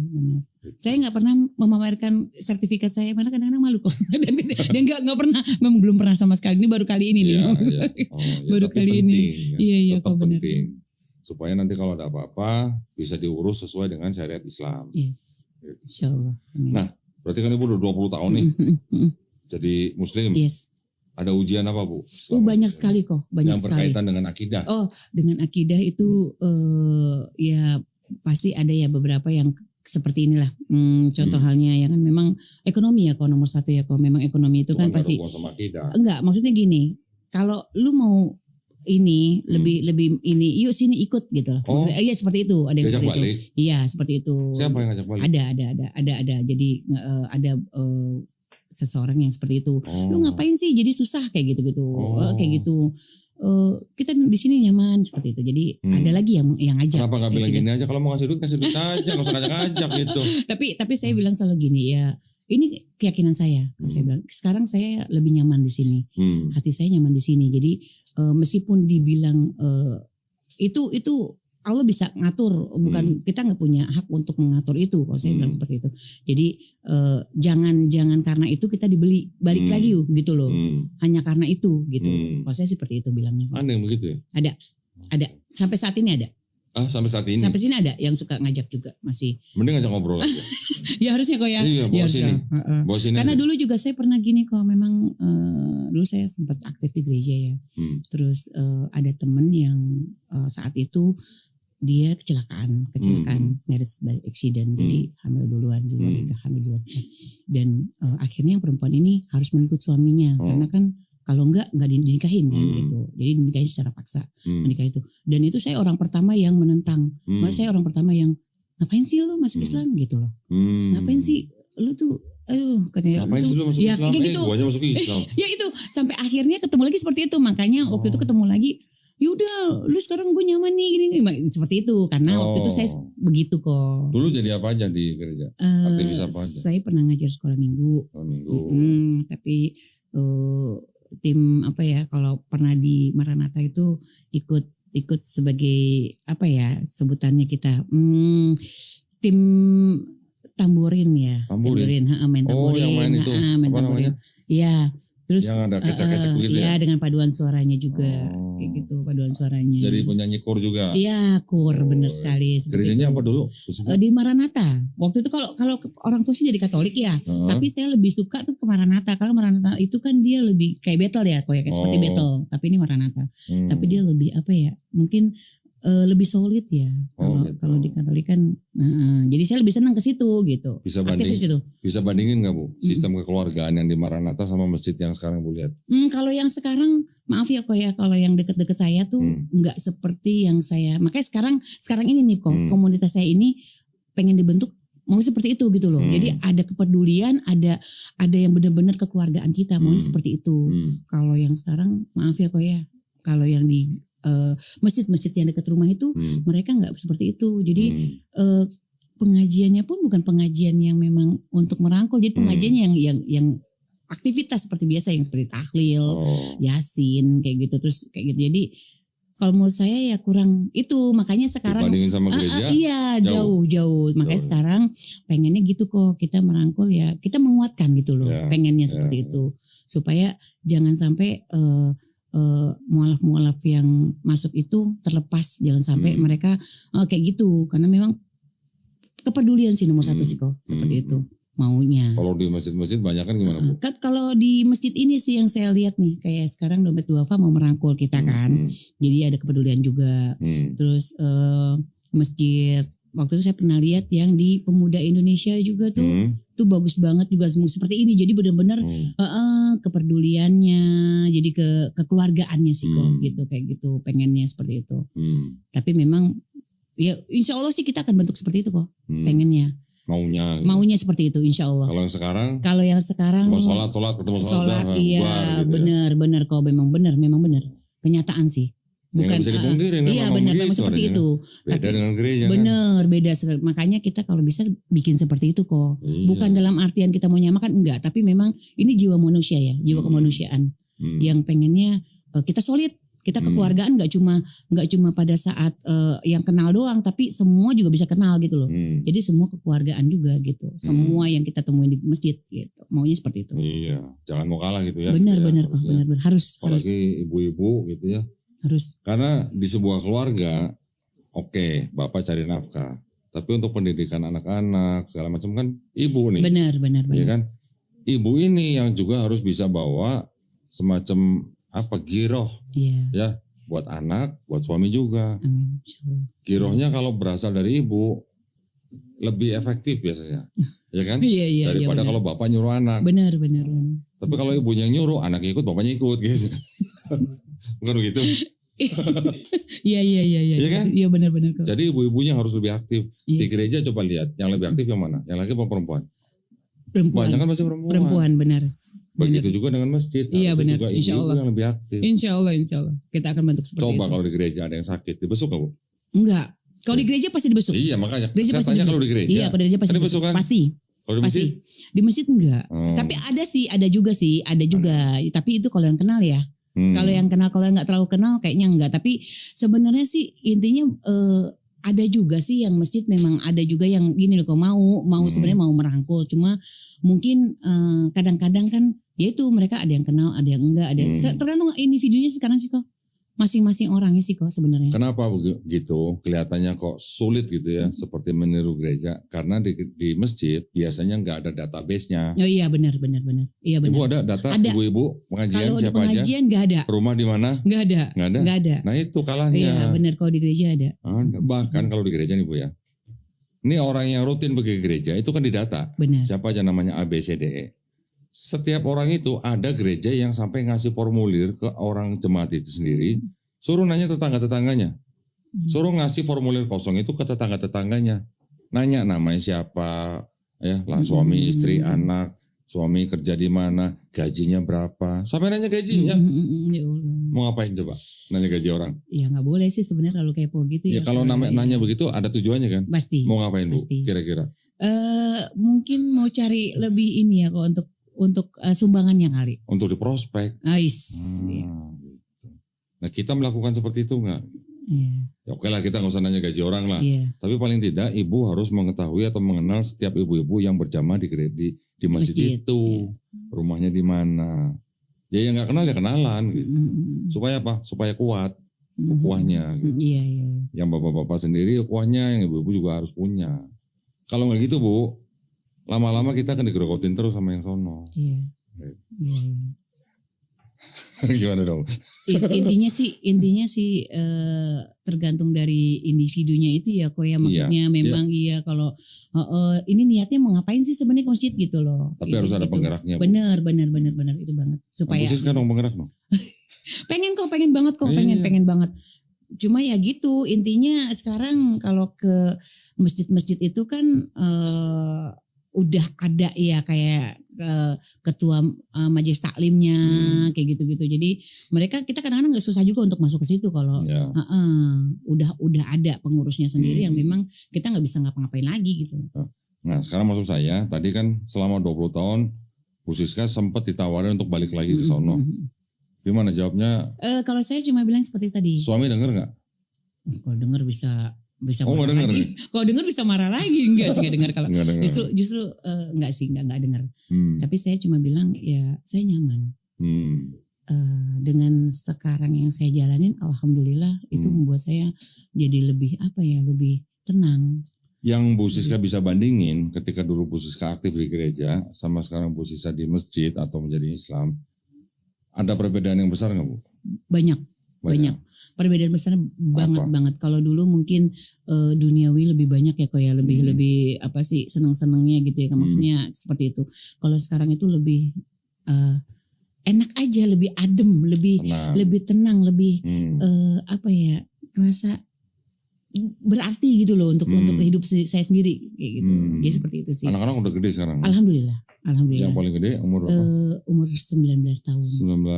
[SPEAKER 2] Saya nggak pernah memamerkan sertifikat saya karena kadang-kadang malu kok. Dan nggak pernah, memang belum pernah sama sekali. Ini baru kali ini nih. Baru kali
[SPEAKER 1] penting,
[SPEAKER 2] ini.
[SPEAKER 1] Ya.
[SPEAKER 2] Iya
[SPEAKER 1] Tetap
[SPEAKER 2] kok benar.
[SPEAKER 1] penting. Supaya nanti kalau ada apa-apa bisa diurus sesuai dengan syariat Islam.
[SPEAKER 2] Yes. Insyaallah. Amin.
[SPEAKER 1] Nah, berarti kan Ibu udah 20 tahun nih. Jadi Muslim.
[SPEAKER 2] Yes.
[SPEAKER 1] Ada ujian apa Bu?
[SPEAKER 2] Banyak sekali kok. Banyak
[SPEAKER 1] yang
[SPEAKER 2] sekali.
[SPEAKER 1] berkaitan dengan akidah.
[SPEAKER 2] Dengan akidah itu ya pasti ada ya beberapa yang seperti inilah. Contoh halnya ya kan memang ekonomi ya kok nomor satu ya kok. Memang ekonomi itu kan pasti.
[SPEAKER 1] Sama akidah.
[SPEAKER 2] Enggak, maksudnya gini. Kalau lu mau ini lebih ini, yuk sini ikut gitu loh. Iya seperti itu, ada yang
[SPEAKER 1] Ngajak
[SPEAKER 2] seperti
[SPEAKER 1] balik.
[SPEAKER 2] itu. Iya seperti itu.
[SPEAKER 1] Siapa yang ngajak balik?
[SPEAKER 2] Ada. Jadi ada seseorang yang seperti itu. Lu ngapain sih? Jadi susah kayak gitu. Kayak gitu. Kita di sini nyaman seperti itu. Jadi ada lagi yang ngajak.
[SPEAKER 1] Kenapa nggak bilang
[SPEAKER 2] gitu.
[SPEAKER 1] gini aja? Kalau mau kasih duit aja, nggak usah ngajak-ngajak gitu.
[SPEAKER 2] Tapi saya bilang selalu gini ya. Ini keyakinan saya. Saya bilang sekarang saya lebih nyaman di sini. Hati saya nyaman di sini. Jadi meskipun dibilang itu Allah bisa ngatur, bukan kita nggak punya hak untuk mengatur itu. Kalau saya bilang seperti itu. Jadi jangan karena itu kita dibeli balik lagi gitu loh. Hanya karena itu gitu. Kalau saya seperti itu bilangnya.
[SPEAKER 1] Ada yang begitu ya?
[SPEAKER 2] Ada. Sampai saat ini ada.
[SPEAKER 1] Sampai saat ini?
[SPEAKER 2] Sampai sini ada yang suka ngajak juga masih.
[SPEAKER 1] Mending ngajak ngobrol aja.
[SPEAKER 2] Ya harusnya kok ya.
[SPEAKER 1] Iya, bawa sini. Bawa sini
[SPEAKER 2] karena
[SPEAKER 1] aja.
[SPEAKER 2] dulu juga saya pernah gini kok, memang dulu saya sempat aktif di gereja ya. Terus ada temen yang saat itu dia kecelakaan marriage by accident. Jadi hamil duluan nikah hamil duluan. Dan akhirnya yang perempuan ini harus mengikut suaminya karena kan kalau enggak dinikahin kan gitu. Jadi dinikahin secara paksa menikah itu. Dan itu saya orang pertama yang menentang. Malah saya orang pertama yang ngapain sih lu masuk Islam gitu loh. Ngapain sih lu tuh katanya
[SPEAKER 1] ngapain sih lu masuk Islam?
[SPEAKER 2] Gitu.
[SPEAKER 1] Gua aja masuk Islam.
[SPEAKER 2] Ya itu sampai akhirnya ketemu lagi seperti itu. Makanya waktu itu ketemu lagi, yaudah lu sekarang gue nyaman nih gini seperti itu. Karena waktu itu saya begitu kok.
[SPEAKER 1] Dulu jadi apa aja di gereja? Aktivis apa aja?
[SPEAKER 2] Saya pernah ngajar sekolah minggu. Tapi tim apa ya, kalau pernah di Maranatha itu ikut sebagai apa ya sebutannya kita tim tamborin ya. Tamborin, main tamborin.
[SPEAKER 1] Yang main itu
[SPEAKER 2] main
[SPEAKER 1] apa
[SPEAKER 2] tamborin. Iya. Terus
[SPEAKER 1] yang ada kecak-kecak begitu ya?
[SPEAKER 2] Iya, dengan paduan suaranya juga. Kayak gitu, paduan suaranya.
[SPEAKER 1] Jadi penyanyi kur juga?
[SPEAKER 2] Iya, kur, benar sekali.
[SPEAKER 1] Gerejanya apa dulu?
[SPEAKER 2] Di Maranatha. Waktu itu kalau orang tua sih jadi Katolik ya. Tapi saya lebih suka tuh ke Maranatha. Karena Maranatha itu kan dia lebih kayak Bethel ya. Kayak seperti Bethel. Tapi ini Maranatha. Tapi dia lebih apa ya, mungkin lebih solid ya kalau di Katolik kan. Jadi saya lebih senang ke situ gitu.
[SPEAKER 1] Bisa bandingin nggak Bu sistem kekeluargaan yang di Maranatha sama masjid yang sekarang Bu lihat?
[SPEAKER 2] Kalau yang sekarang maaf ya kok ya, kalau yang deket-deket saya tuh nggak seperti yang saya. Makanya sekarang ini nih kok komunitas saya ini pengen dibentuk mau seperti itu gitu loh. Jadi ada kepedulian, ada yang benar-benar kekeluargaan kita mau seperti itu. Kalau yang sekarang maaf ya kok ya, kalau yang di masjid-masjid yang dekat rumah itu mereka nggak seperti itu. Jadi pengajiannya pun bukan pengajian yang memang untuk merangkul. Jadi pengajiannya yang aktivitas seperti biasa, yang seperti tahlil, yasin kayak gitu, terus kayak gitu. Jadi kalau menurut saya ya kurang itu. Makanya sekarang
[SPEAKER 1] dibandingin sama gereja
[SPEAKER 2] iya jauh. Makanya sekarang pengennya gitu kok, kita merangkul ya, kita menguatkan gitu loh. Pengennya seperti itu supaya jangan sampai mualaf-mualaf yang masuk itu terlepas, jangan sampai mereka kayak gitu, karena memang kepedulian sih nomor satu sih kok, seperti itu maunya.
[SPEAKER 1] Kalau di masjid-masjid banyak kan gimana Bu?
[SPEAKER 2] Kan kalau di masjid ini sih yang saya lihat nih, kayak sekarang Dompet Duafa mau merangkul kita kan, jadi ada kepedulian juga. Terus masjid waktu itu saya pernah lihat yang di Pemuda Indonesia juga tuh bagus banget juga seperti ini. Jadi benar-benar kepeduliannya, jadi kekeluargaannya sih kok gitu, kayak gitu pengennya seperti itu. Tapi memang ya insya Allah sih kita akan bentuk seperti itu kok, pengennya. Maunya seperti itu insya Allah. Kalau yang sekarang
[SPEAKER 1] cuma sholat ketemu
[SPEAKER 2] sholat iya gitu benar kok, memang benar kenyataan sih. Bukan
[SPEAKER 1] bisa dipungkiri,
[SPEAKER 2] iya benar memang seperti itu.
[SPEAKER 1] Beda dengan gereja
[SPEAKER 2] benar kan? Beda sekali. Makanya kita kalau bisa bikin seperti itu kok. Iya. Bukan dalam artian kita mau nyamakan enggak, tapi memang ini jiwa manusia ya, jiwa kemanusiaan yang pengennya kita solid, kita kekeluargaan nggak cuma pada saat yang kenal doang, tapi semua juga bisa kenal gitu loh. Jadi semua kekeluargaan juga gitu. Semua yang kita temuin di masjid gitu. Maunya seperti itu.
[SPEAKER 1] Iya, jangan mau kalah gitu ya.
[SPEAKER 2] Benar harus.
[SPEAKER 1] Apalagi ibu-ibu gitu ya.
[SPEAKER 2] Harus.
[SPEAKER 1] Karena di sebuah keluarga, oke, bapak cari nafkah, tapi untuk pendidikan anak-anak segala macam kan ibu nih.
[SPEAKER 2] Benar.
[SPEAKER 1] Ya kan, ibu ini yang juga harus bisa bawa semacam giroh, ya, buat anak, buat suami juga. Girohnya kalau berasal dari ibu lebih efektif biasanya, ya kan? Daripada kalau bapak nyuruh anak.
[SPEAKER 2] Benar.
[SPEAKER 1] Tapi kalau ibunya yang nyuruh, anaknya ikut, bapaknya ikut, gitu. Bukan begitu?
[SPEAKER 2] Iya.
[SPEAKER 1] Iya kan?
[SPEAKER 2] Iya benar.
[SPEAKER 1] Jadi ibu-ibunya harus lebih aktif. Di gereja coba lihat, yang lebih aktif yang mana? Yang laki apa perempuan? Banyak kan masih perempuan.
[SPEAKER 2] Perempuan benar.
[SPEAKER 1] Begitu juga dengan masjid.
[SPEAKER 2] Iya benar.
[SPEAKER 1] Juga
[SPEAKER 2] Insya Allah.
[SPEAKER 1] yang lebih aktif.
[SPEAKER 2] Insya Allah. Kita akan bentuk seperti itu.
[SPEAKER 1] Coba kalau di gereja ada yang sakit, dibesuk nggak Bu?
[SPEAKER 2] Enggak. Kalau di gereja pasti dibesuk.
[SPEAKER 1] Iya makanya.
[SPEAKER 2] Gereja
[SPEAKER 1] saya tanya kalau di gereja.
[SPEAKER 2] Iya kalau di gereja pasti dibesuk kan? Pasti.
[SPEAKER 1] Kalau di masjid?
[SPEAKER 2] Di masjid enggak. Tapi ada juga. Tapi itu kalau yang kenal ya. Kalau yang kenal, kalau yang nggak terlalu kenal kayaknya enggak. Tapi sebenarnya sih intinya ada juga sih yang masjid memang ada juga yang gini loh, kok mau sebenarnya mau merangkul. Cuma mungkin kadang-kadang kan ya itu mereka ada yang kenal, ada yang enggak, tergantung individunya sekarang sih kok. Masing-masing orangnya sih kok sebenarnya.
[SPEAKER 1] Kenapa begitu? Kelihatannya kok sulit gitu ya, seperti meniru gereja. Karena di masjid biasanya nggak ada database-nya.
[SPEAKER 2] Oh iya benar. Iya benar.
[SPEAKER 1] Ibu ada data ibu-ibu pengajian
[SPEAKER 2] kalau
[SPEAKER 1] siapa aja? Kalau
[SPEAKER 2] pengajian nggak ada.
[SPEAKER 1] Rumah di mana?
[SPEAKER 2] Nggak ada.
[SPEAKER 1] Nah itu kalahnya.
[SPEAKER 2] Iya benar, kalau di gereja ada.
[SPEAKER 1] Bahkan kalau di gereja nih Bu ya. Ini orang yang rutin pergi ke gereja itu kan didata.
[SPEAKER 2] Benar.
[SPEAKER 1] Siapa aja namanya ABCDE. Setiap orang itu ada gereja yang sampai ngasih formulir ke orang jemaat itu sendiri, suruh nanya tetangga-tetangganya, suruh ngasih formulir kosong itu ke tetangga-tetangganya, nanya namanya siapa, ya lah suami, istri, anak, suami kerja di mana, gajinya berapa, sampai nanya gajinya, mau ngapain coba, nanya gaji orang?
[SPEAKER 2] Ya nggak boleh sih sebenarnya kalau kepo gitu
[SPEAKER 1] ya. Kalau nanya begitu ada tujuannya kan?
[SPEAKER 2] Pasti.
[SPEAKER 1] Mau ngapain Bu? Kira-kira?
[SPEAKER 2] Mungkin mau cari lebih ini ya kok untuk sumbangannya kali.
[SPEAKER 1] Untuk di prospek.
[SPEAKER 2] Gitu.
[SPEAKER 1] Nah kita melakukan seperti itu nggak? Ya oke lah kita nggak usah nanya gaji orang lah. Tapi paling tidak ibu harus mengetahui atau mengenal setiap ibu-ibu yang berjamaah di masjid itu. Rumahnya di mana. Ya yang nggak kenal ya kenalan gitu. Supaya apa? Supaya kuat ukhuwahnya. Gitu. Yang bapak-bapak sendiri ukhuwahnya, yang ibu-ibu juga harus punya. Kalau nggak gitu Bu, lama-lama kita akan digerokotin terus sama yang sono. Iya. Gimana dong?
[SPEAKER 2] Intinya sih tergantung dari individunya itu ya kok ya, maksudnya memang kalau ini niatnya mau ngapain sih sebenarnya ke masjid gitu loh.
[SPEAKER 1] Tapi harus ada penggeraknya.
[SPEAKER 2] Benar itu banget supaya.
[SPEAKER 1] Khusus kan dong penggerak dong.
[SPEAKER 2] pengen banget kok, pengen banget. Cuma ya gitu intinya sekarang kalau ke masjid-masjid itu kan udah ada ya kayak ketua majelis taklimnya kayak gitu-gitu. Jadi kita kadang-kadang nggak susah juga untuk masuk ke situ kalau udah ada pengurusnya sendiri yang memang kita nggak bisa ngapa-ngapain lagi gitu.
[SPEAKER 1] Nah sekarang maksud saya tadi kan selama 20 tahun Bu Siska sempat ditawarin untuk balik lagi ke sono. Gimana jawabnya?
[SPEAKER 2] Kalau saya cuma bilang seperti tadi.
[SPEAKER 1] Suami denger nggak?
[SPEAKER 2] Kalau denger bisa
[SPEAKER 1] nggak denger nih?
[SPEAKER 2] Kalau denger bisa marah lagi, enggak sih nggak denger kalau justru enggak sih nggak denger. Tapi saya cuma bilang ya saya nyaman dengan sekarang yang saya jalanin, alhamdulillah itu membuat saya jadi lebih lebih tenang.
[SPEAKER 1] Yang Bu Siska bisa bandingin ketika dulu Bu Siska aktif di gereja sama sekarang Bu Siska di masjid atau menjadi Islam, ada perbedaan yang besar nggak Bu?
[SPEAKER 2] Banyak. Perbedaan besar banget. Kalau dulu mungkin duniawi lebih banyak ya kok ya, lebih apa sih seneng-senengnya gitu ya, maksudnya seperti itu. Kalau sekarang itu lebih enak aja, lebih adem, lebih tenang, lebih apa ya, ngerasa berarti gitu loh untuk hidup saya sendiri kayak gitu. Jadi seperti itu sih.
[SPEAKER 1] Anak-anak udah gede sekarang.
[SPEAKER 2] Alhamdulillah.
[SPEAKER 1] Yang paling gede umur berapa?
[SPEAKER 2] Umur 19 tahun.
[SPEAKER 1] 19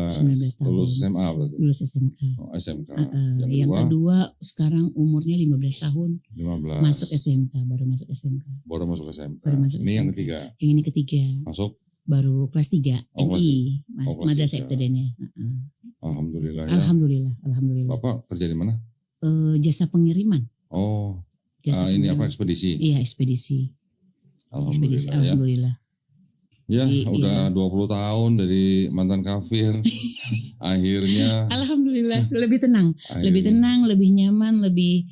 [SPEAKER 1] tahun. Lulus SMA berarti.
[SPEAKER 2] Lulus SMK.
[SPEAKER 1] Oh, SMK.
[SPEAKER 2] Yang kedua sekarang umurnya 15 tahun.
[SPEAKER 1] 15.
[SPEAKER 2] Masuk SMK, baru masuk SMK.
[SPEAKER 1] Ini yang ketiga.
[SPEAKER 2] Yang ini ketiga.
[SPEAKER 1] Masuk
[SPEAKER 2] baru kelas 3 MI, Madrasah Ibtidaiyah.
[SPEAKER 1] Alhamdulillah ya.
[SPEAKER 2] Alhamdulillah.
[SPEAKER 1] Bapak kerja di mana?
[SPEAKER 2] Jasa pengiriman.
[SPEAKER 1] Oh. Ini apa, ekspedisi?
[SPEAKER 2] Iya, ekspedisi. Alhamdulillah.
[SPEAKER 1] Ya, udah 20 tahun dari mantan kafir. Akhirnya
[SPEAKER 2] alhamdulillah lebih tenang, lebih nyaman, lebih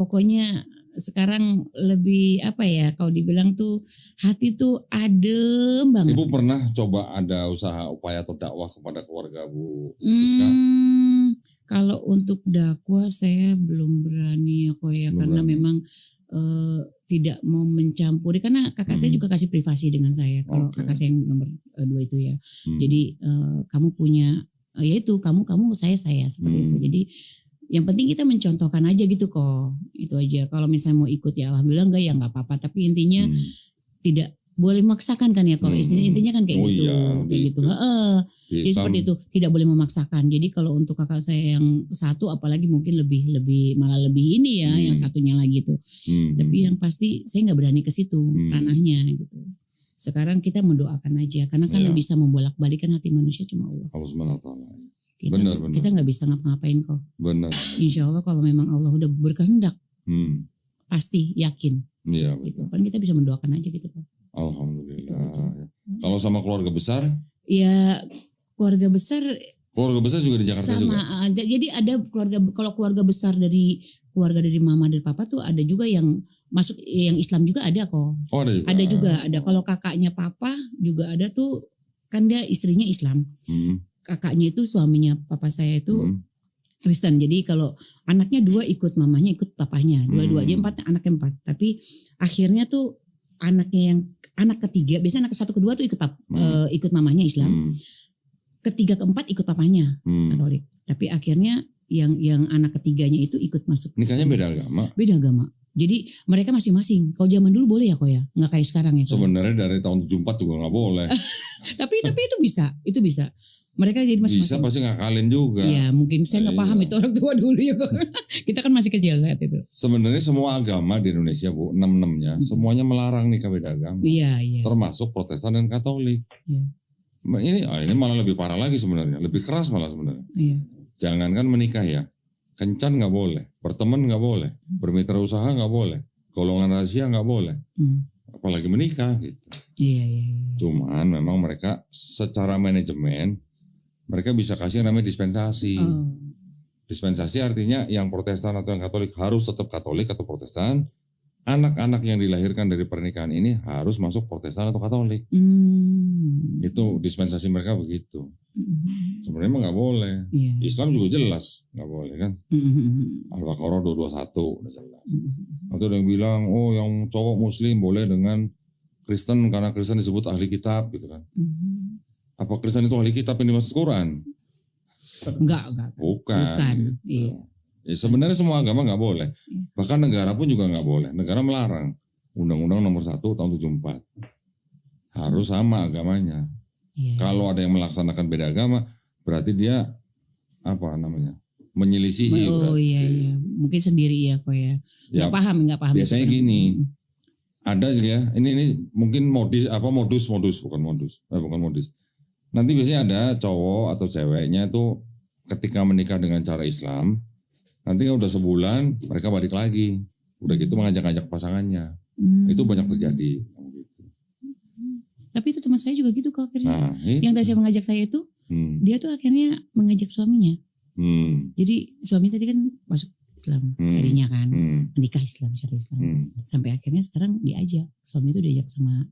[SPEAKER 2] pokoknya sekarang lebih apa ya, kalau dibilang tuh hati tuh adem banget.
[SPEAKER 1] Ibu pernah coba ada upaya atau dakwah kepada keluarga Bu Siska?
[SPEAKER 2] Kalau untuk dakwah saya belum berani ya kok ya, karena memang tidak mau mencampuri, karena kakak saya juga kasih privasi dengan saya. Kalau kakak saya yang nomor 2 itu ya. Jadi kamu punya yaitu kamu saya seperti itu. Jadi yang penting kita mencontohkan aja gitu kok. Itu aja. Kalau misalnya mau ikut ya alhamdulillah, enggak ya enggak apa-apa, tapi intinya tidak boleh memaksakan kan ya kalau intinya kan kayak gitu. Kayak gitu. Jadi seperti itu, tidak boleh memaksakan. Jadi kalau untuk kakak saya yang satu apalagi mungkin lebih malah lebih ini ya, yang satunya lagi tuh. Tapi yang pasti saya nggak berani ke situ ranahnya gitu. Sekarang kita mendoakan aja, karena kan yang bisa membolak-balikan hati manusia cuma Allah.
[SPEAKER 1] Allah Subhanahu wa taala.
[SPEAKER 2] Benar. Kita nggak bisa ngapa-ngapain kok.
[SPEAKER 1] Benar.
[SPEAKER 2] Insya Allah kalau memang Allah udah berkehendak, pasti yakin.
[SPEAKER 1] Iya.
[SPEAKER 2] Gitu. Kan kita bisa mendoakan aja gitu kok.
[SPEAKER 1] Alhamdulillah. Gitu kalau sama keluarga besar?
[SPEAKER 2] Ya keluarga besar
[SPEAKER 1] juga di Jakarta
[SPEAKER 2] sama,
[SPEAKER 1] juga.
[SPEAKER 2] Jadi ada kalau keluarga besar dari mama dan papa tuh ada juga yang masuk yang Islam juga ada kok.
[SPEAKER 1] Oh, ada juga.
[SPEAKER 2] Ada juga. Kalau kakaknya papa juga ada tuh, kan dia istrinya Islam. Kakaknya itu suaminya papa saya itu Kristen. Jadi kalau anaknya 2 ikut mamanya, ikut papanya. Dua-dua aja 4, anaknya 4. Tapi akhirnya tuh anak ketiga, biasanya anak ke-1 ke-2 tuh ikut mamanya Islam. Ketiga ke-4 ikut papanya Katolik. Tapi akhirnya yang anak ketiganya itu ikut masuk.
[SPEAKER 1] Nikahnya beda agama?
[SPEAKER 2] Beda agama. Jadi mereka masing-masing. Kalau zaman dulu boleh ya kok ya, nggak kayak sekarang ya.
[SPEAKER 1] Sebenarnya dari tahun 74 juga nggak boleh.
[SPEAKER 2] tapi itu bisa. Mereka jadi masing-masing.
[SPEAKER 1] Bisa, pasti ngakalin juga.
[SPEAKER 2] Iya, mungkin saya nggak paham itu orang tua dulu ya kok. Kita kan masih kecil saat itu.
[SPEAKER 1] Sebenarnya semua agama di Indonesia Bu, 6-6-nya semuanya melarang nikah beda agama.
[SPEAKER 2] Iya.
[SPEAKER 1] Termasuk Protestan dan Katolik.
[SPEAKER 2] Iya.
[SPEAKER 1] Ini malah lebih parah lagi sebenarnya, lebih keras malah sebenarnya.
[SPEAKER 2] Iya.
[SPEAKER 1] Jangankan menikah ya, kencan nggak boleh, berteman nggak boleh, bermitra usaha nggak boleh, golongan rahasia nggak boleh, apalagi menikah gitu.
[SPEAKER 2] Iya.
[SPEAKER 1] Cuman memang mereka secara manajemen mereka bisa kasih namanya dispensasi. Dispensasi artinya yang Protestan atau yang Katolik harus tetap Katolik atau Protestan. Anak-anak yang dilahirkan dari pernikahan ini harus masuk Protestan atau Katolik. Itu dispensasi mereka begitu. Sebenarnya emang nggak boleh. Islam juga jelas nggak boleh kan. Al-Baqarah 221 udah jelas. Atau ada yang bilang, oh yang cowok Muslim boleh dengan Kristen karena Kristen disebut ahli kitab gitu kan. Apa Kristen itu ahli kitab yang dimaksud Quran?
[SPEAKER 2] Enggak.
[SPEAKER 1] Bukan. Gitu.
[SPEAKER 2] Iya.
[SPEAKER 1] Ya, sebenarnya semua agama nggak boleh. Bahkan negara pun juga nggak boleh. Negara melarang. Undang-Undang nomor 1 tahun 74. Harus sama agamanya. Kalau ada yang melaksanakan beda agama, berarti dia menyelisihi.
[SPEAKER 2] Oh iya. Mungkin sendiri ya kok ya. Nggak paham.
[SPEAKER 1] Biasanya gini. Ada ya. Ini mungkin modus. Nanti biasanya ada cowok atau ceweknya itu ketika menikah dengan cara Islam, nanti udah sebulan mereka balik lagi, udah gitu mengajak-ajak pasangannya. Itu banyak terjadi.
[SPEAKER 2] Tapi itu teman saya juga gitu kok akhirnya. Yang tadi saya mengajak saya itu, dia tuh akhirnya mengajak suaminya. Jadi suami tadi kan masuk Islam tadinya kan, menikah Islam, syariah Islam. Sampai akhirnya sekarang diajak, suami itu diajak sama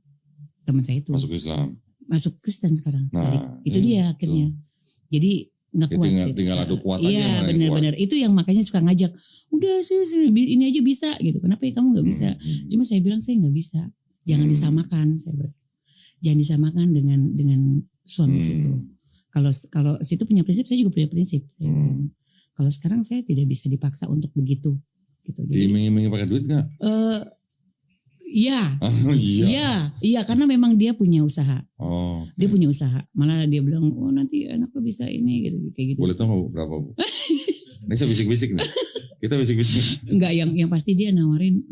[SPEAKER 2] teman saya itu.
[SPEAKER 1] Masuk Islam.
[SPEAKER 2] Masuk Kristen sekarang.
[SPEAKER 1] Nah,
[SPEAKER 2] itu dia akhirnya. Jadi nggak kuat.
[SPEAKER 1] Tinggal adu kuat aja.
[SPEAKER 2] Iya benar-benar. Itu yang makanya suka ngajak. Udah ini aja bisa gitu. Kenapa ya kamu nggak bisa? Cuma saya bilang saya nggak bisa. Jangan disamakan. Jangan disamakan dengan suami situ. Kalau situ punya prinsip, saya juga punya prinsip. Kalau sekarang saya tidak bisa dipaksa untuk begitu. Gitu.
[SPEAKER 1] Diiming-imingi pakai duit nggak?
[SPEAKER 2] Iya. Iya karena memang dia punya usaha.
[SPEAKER 1] Okay.
[SPEAKER 2] Dia punya usaha. Malah dia bilang, oh nanti anak lo bisa ini gitu kayak gitu.
[SPEAKER 1] Boleh tahu berapa Bu? Ini saya bisik-bisik nih. Kita bisik-bisik.
[SPEAKER 2] Enggak, yang pasti dia nawarin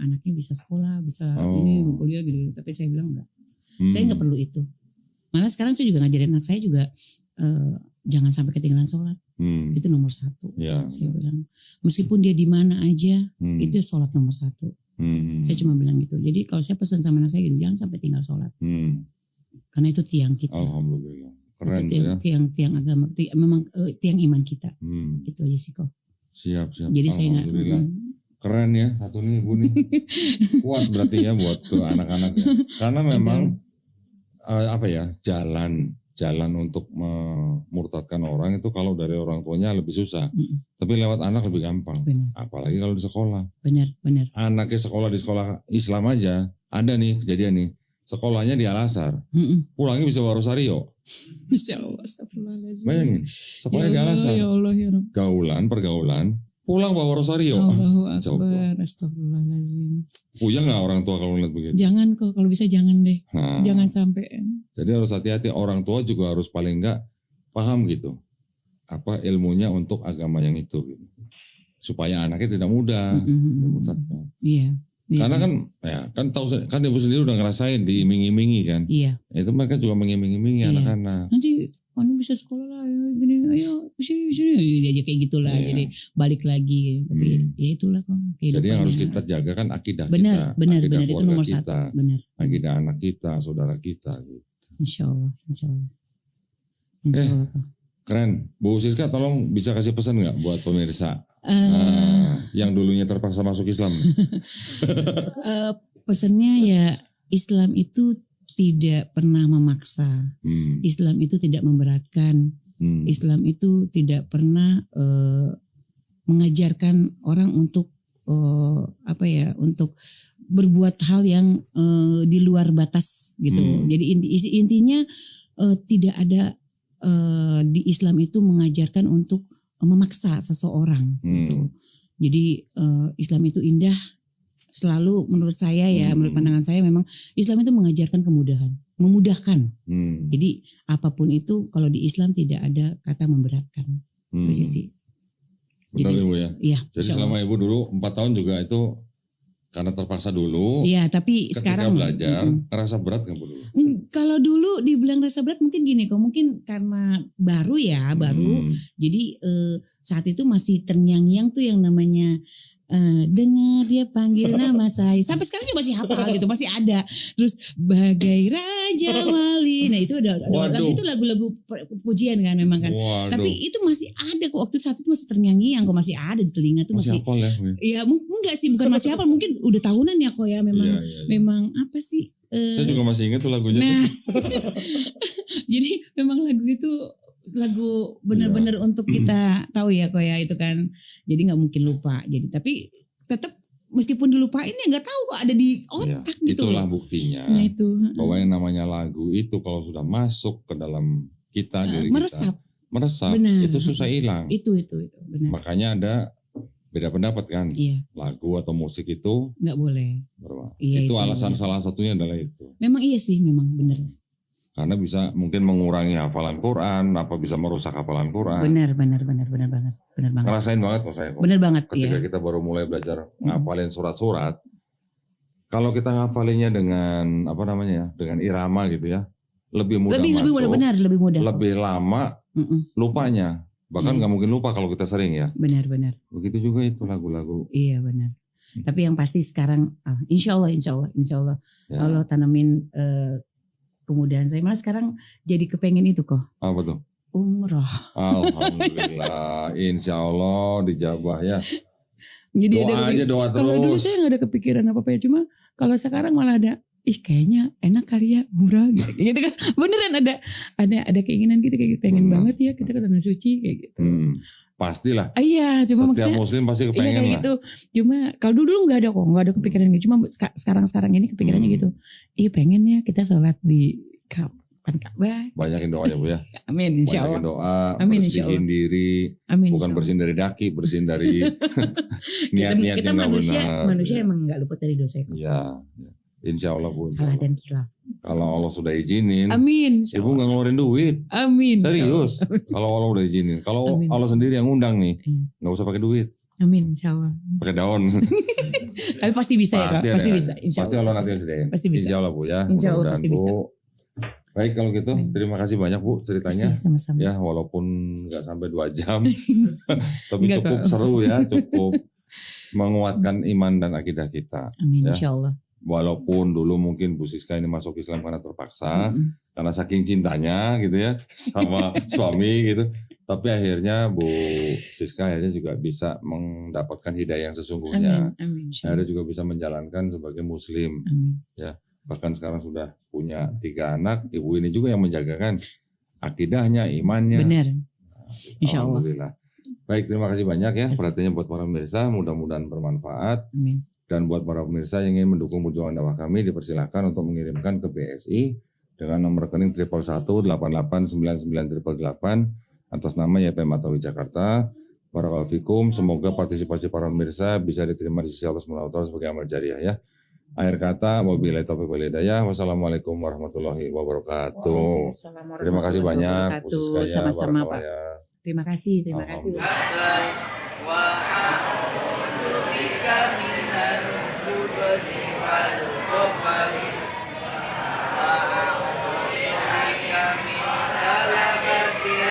[SPEAKER 2] anaknya bisa sekolah, bisa ini kuliah gitu. Tapi saya bilang enggak. Saya enggak perlu itu. Malah sekarang saya juga ngajarin anak saya juga jangan sampai ketinggalan sholat. Itu nomor 1.
[SPEAKER 1] Ya.
[SPEAKER 2] Saya bilang meskipun dia di mana aja, itu sholat nomor 1. Saya cuma bilang gitu. Jadi kalau saya pesan sama anak saya gitu, jangan sampai tinggal sholat. Karena itu tiang kita.
[SPEAKER 1] Alhamdulillah. Keren
[SPEAKER 2] itu tiang agama, memang tiang iman kita. Itu aja sih kok.
[SPEAKER 1] Siap.
[SPEAKER 2] Jadi saya nggak.
[SPEAKER 1] Keren ya satu nih Ibu nih. Kuat berarti ya buat ke anak-anak ya. Karena memang jalan untuk memurtadkan orang itu kalau dari orang tuanya lebih susah. Tapi lewat anak lebih gampang.
[SPEAKER 2] Benar.
[SPEAKER 1] Apalagi kalau di sekolah.
[SPEAKER 2] Benar.
[SPEAKER 1] Anaknya sekolah di sekolah Islam aja. Ada nih kejadian nih. Sekolahnya di Al-Azhar. Pulangnya bisa bawa rosario.
[SPEAKER 2] Masya Allah, astagfirullahaladzim.
[SPEAKER 1] Bayangin, sekolahnya di Al-Azhar.
[SPEAKER 2] Ya Allah, ya Rabb.
[SPEAKER 1] Pergaulan, pulang bawa rosario.
[SPEAKER 2] Allahu Akbar, astagfirullahaladzim.
[SPEAKER 1] Puyeng gak orang tua kalau ngeliat begitu?
[SPEAKER 2] Jangan kok, kalau bisa jangan deh. Jangan sampai.
[SPEAKER 1] Jadi harus hati-hati, orang tua juga harus paling enggak paham gitu. Apa ilmunya untuk agama yang itu gitu. Supaya anaknya tidak mudah.
[SPEAKER 2] Iya.
[SPEAKER 1] Karena kan tahu kan ibu sendiri udah ngerasain diiming-imingi kan.
[SPEAKER 2] Iya.
[SPEAKER 1] Itu mereka juga mengiming-imingi anak-anak.
[SPEAKER 2] Nanti kamu bisa sekolah lah, ayo sini aja kayak gitulah. Jadi balik lagi. Tapi ya itulah kok.
[SPEAKER 1] Jadi yang harus kita jaga kan akidah kita.
[SPEAKER 2] Benar.
[SPEAKER 1] Akidah
[SPEAKER 2] Itu nomor 1. Benar.
[SPEAKER 1] Akidah anak kita, saudara kita. Gitu.
[SPEAKER 2] Insya Allah.
[SPEAKER 1] Keren. Bu Siska tolong bisa kasih pesan nggak buat pemirsa? Yang dulunya terpaksa masuk Islam.
[SPEAKER 2] Pesannya ya Islam itu tidak pernah memaksa. Islam itu tidak memberatkan. Islam itu tidak pernah mengajarkan orang untuk untuk berbuat hal yang di luar batas gitu. Jadi intinya tidak ada di Islam itu mengajarkan untuk memaksa seseorang gitu. Jadi Islam itu indah selalu menurut saya ya, menurut pandangan saya memang Islam itu mengajarkan kemudahan, memudahkan. Jadi apapun itu kalau di Islam tidak ada kata memberatkan. Itu sih.
[SPEAKER 1] Betul Ibu ya.
[SPEAKER 2] Iya.
[SPEAKER 1] Jadi selama Ibu dulu 4 tahun juga itu karena terpaksa dulu.
[SPEAKER 2] Iya, tapi
[SPEAKER 1] ketika
[SPEAKER 2] sekarang
[SPEAKER 1] belajar ngerasa berat nggak Bu dulu?
[SPEAKER 2] Kalau dulu dibilang rasa berat mungkin gini kok, mungkin karena baru. Jadi saat itu masih terngiang-ngiang tuh yang namanya dengar dia panggil nama saya. Sampai sekarang juga masih hafal gitu, masih ada. Terus bagai raja wali. Nah itu udah lagu itu lagu-lagu pujian kan memang kan. Tapi itu masih ada kok, waktu saat itu masih terngiang-ngiang kok, masih ada di telinga tuh masih
[SPEAKER 1] hafal ya?
[SPEAKER 2] Iya, enggak sih, bukan masih hafal, mungkin udah tahunan ya kok ya memang. Memang apa sih?
[SPEAKER 1] Saya juga masih ingat tuh lagunya.
[SPEAKER 2] Nah, jadi memang lagu itu lagu benar-benar untuk kita tahu ya kok ya itu kan. Jadi nggak mungkin lupa. Jadi tapi tetap meskipun dilupain ya nggak tahu kok ada di otak gitu.
[SPEAKER 1] Itulah buktinya.
[SPEAKER 2] Nah itu.
[SPEAKER 1] Bahwa yang namanya lagu itu kalau sudah masuk ke dalam kita diri
[SPEAKER 2] meresap.
[SPEAKER 1] Benar. Itu susah hilang.
[SPEAKER 2] Itu benar.
[SPEAKER 1] Makanya ada beda pendapat kan.
[SPEAKER 2] Iya.
[SPEAKER 1] Lagu atau musik itu
[SPEAKER 2] nggak boleh.
[SPEAKER 1] Iya, itu alasan salah satunya adalah itu.
[SPEAKER 2] Memang iya sih, memang benar.
[SPEAKER 1] Karena bisa mungkin mengurangi hafalan Quran, apa bisa merusak hafalan Quran.
[SPEAKER 2] Benar banget.
[SPEAKER 1] Ngerasain banget kok saya.
[SPEAKER 2] Benar banget.
[SPEAKER 1] Ketika kita baru mulai belajar ngapalin surat-surat, kalau kita ngapalinnya dengan dengan irama gitu ya, lebih mudah masuk.
[SPEAKER 2] Lebih mudah.
[SPEAKER 1] Lebih lama lupanya. Bahkan nggak mungkin lupa kalau kita sering ya.
[SPEAKER 2] Benar.
[SPEAKER 1] Begitu juga itu lagu-lagu.
[SPEAKER 2] Iya benar. Tapi yang pasti sekarang, insya Allah ya. Allah tanamin kemudahan saya. Malah sekarang jadi kepengen itu kok.
[SPEAKER 1] Apa tuh?
[SPEAKER 2] Umroh.
[SPEAKER 1] Alhamdulillah, insya Allah dijabah ya.
[SPEAKER 2] Jadi
[SPEAKER 1] Doa aja, doa
[SPEAKER 2] kalau dulu
[SPEAKER 1] terus.
[SPEAKER 2] saya nggak ada kepikiran apa-apa ya, cuma kalau sekarang malah ada, kayaknya enak kali ya umrah gitu, gitu kan. Beneran ada keinginan gitu, kayak pengen banget ya kita ke tanah suci kayak gitu.
[SPEAKER 1] Pastilah.
[SPEAKER 2] Iya, cuma
[SPEAKER 1] Setiap
[SPEAKER 2] maksudnya
[SPEAKER 1] muslim pasti
[SPEAKER 2] iya
[SPEAKER 1] kepengen
[SPEAKER 2] kayak
[SPEAKER 1] lah.
[SPEAKER 2] gitu. Cuma kalau dulu nggak ada kok, nggak ada kepikiran gitu. Cuma sekarang ini kepikirannya gitu. Pengen ya kita sholat di Ka'bah.
[SPEAKER 1] Banyakin doanya Bu ya.
[SPEAKER 2] Amin insya
[SPEAKER 1] Banyakin
[SPEAKER 2] Allah.
[SPEAKER 1] doa,
[SPEAKER 2] Amin,
[SPEAKER 1] bersihin diri.
[SPEAKER 2] Amin.
[SPEAKER 1] Bukan bersihin dari daki, bersihin dari niat-niat
[SPEAKER 2] kita
[SPEAKER 1] yang nggak benar.
[SPEAKER 2] manusia emang nggak luput dari dosa itu.
[SPEAKER 1] Iya. Insya Allah Bu.
[SPEAKER 2] Salah dan khilaf.
[SPEAKER 1] Kalau Allah sudah izinin,
[SPEAKER 2] Amin. insya
[SPEAKER 1] Ibu
[SPEAKER 2] Allah.
[SPEAKER 1] nggak ngeluarin duit.
[SPEAKER 2] Amin. insya
[SPEAKER 1] Serius.
[SPEAKER 2] Allah.
[SPEAKER 1] Kalau Allah udah izinin. Kalau
[SPEAKER 2] Amin.
[SPEAKER 1] Allah sendiri yang undang nih,
[SPEAKER 2] Iya.
[SPEAKER 1] nggak usah pakai duit,
[SPEAKER 2] Amin insya Allah.
[SPEAKER 1] pakai daun.
[SPEAKER 2] Tapi pasti bisa ya Kak. Pasti
[SPEAKER 1] ada.
[SPEAKER 2] bisa. Insya
[SPEAKER 1] Pasti Allah nanti sediain.
[SPEAKER 2] Pasti bisa.
[SPEAKER 1] Insya Allah Bu ya.
[SPEAKER 2] Insya Allah
[SPEAKER 1] Mudah-mudahan,
[SPEAKER 2] pasti bisa.
[SPEAKER 1] Bu. Baik kalau gitu, terima kasih banyak Bu ceritanya.
[SPEAKER 2] Pasti, sama-sama.
[SPEAKER 1] Ya walaupun nggak sampai 2 jam, tapi
[SPEAKER 2] Enggak,
[SPEAKER 1] cukup
[SPEAKER 2] Kak.
[SPEAKER 1] seru ya, cukup menguatkan iman dan akidah kita.
[SPEAKER 2] Amin
[SPEAKER 1] Ya.
[SPEAKER 2] insya Allah.
[SPEAKER 1] Walaupun dulu mungkin Bu Siska ini masuk Islam karena terpaksa,
[SPEAKER 2] Mm-mm.
[SPEAKER 1] karena saking cintanya gitu ya sama suami gitu. Tapi akhirnya Bu Siska akhirnya juga bisa mendapatkan hidayah yang sesungguhnya.
[SPEAKER 2] Amin. Insya Allah.
[SPEAKER 1] Akhirnya juga bisa menjalankan sebagai muslim.
[SPEAKER 2] Amin.
[SPEAKER 1] Bahkan sekarang sudah punya 3 anak. Ibu ini juga yang menjagakan akidahnya, imannya.
[SPEAKER 2] Benar. Insya Allah.
[SPEAKER 1] Alhamdulillah. Baik, terima kasih banyak ya
[SPEAKER 2] Terima kasih.
[SPEAKER 1] perhatiannya buat para pemirsa. Mudah-mudahan bermanfaat.
[SPEAKER 2] Amin.
[SPEAKER 1] Dan buat para pemirsa yang ingin mendukung perjuangan dakwah kami, dipersilakan untuk mengirimkan ke BSI dengan nomor rekening 111889988 atas nama YPM Atawi Jakarta. Barakallahu fikum. Semoga partisipasi para pemirsa bisa diterima di sisi Allah SWT sebagai amal jariah ya. Akhir kata, wabillahi taufiq wal hidayah. Wassalamualaikum warahmatullahi wabarakatuh. Terima kasih banyak. Bu Siska ya.
[SPEAKER 2] Sama-sama
[SPEAKER 1] Barakallah
[SPEAKER 2] Pak.
[SPEAKER 1] ya.
[SPEAKER 2] Terima kasih.
[SPEAKER 1] Alhamdulillah.
[SPEAKER 3] Wah.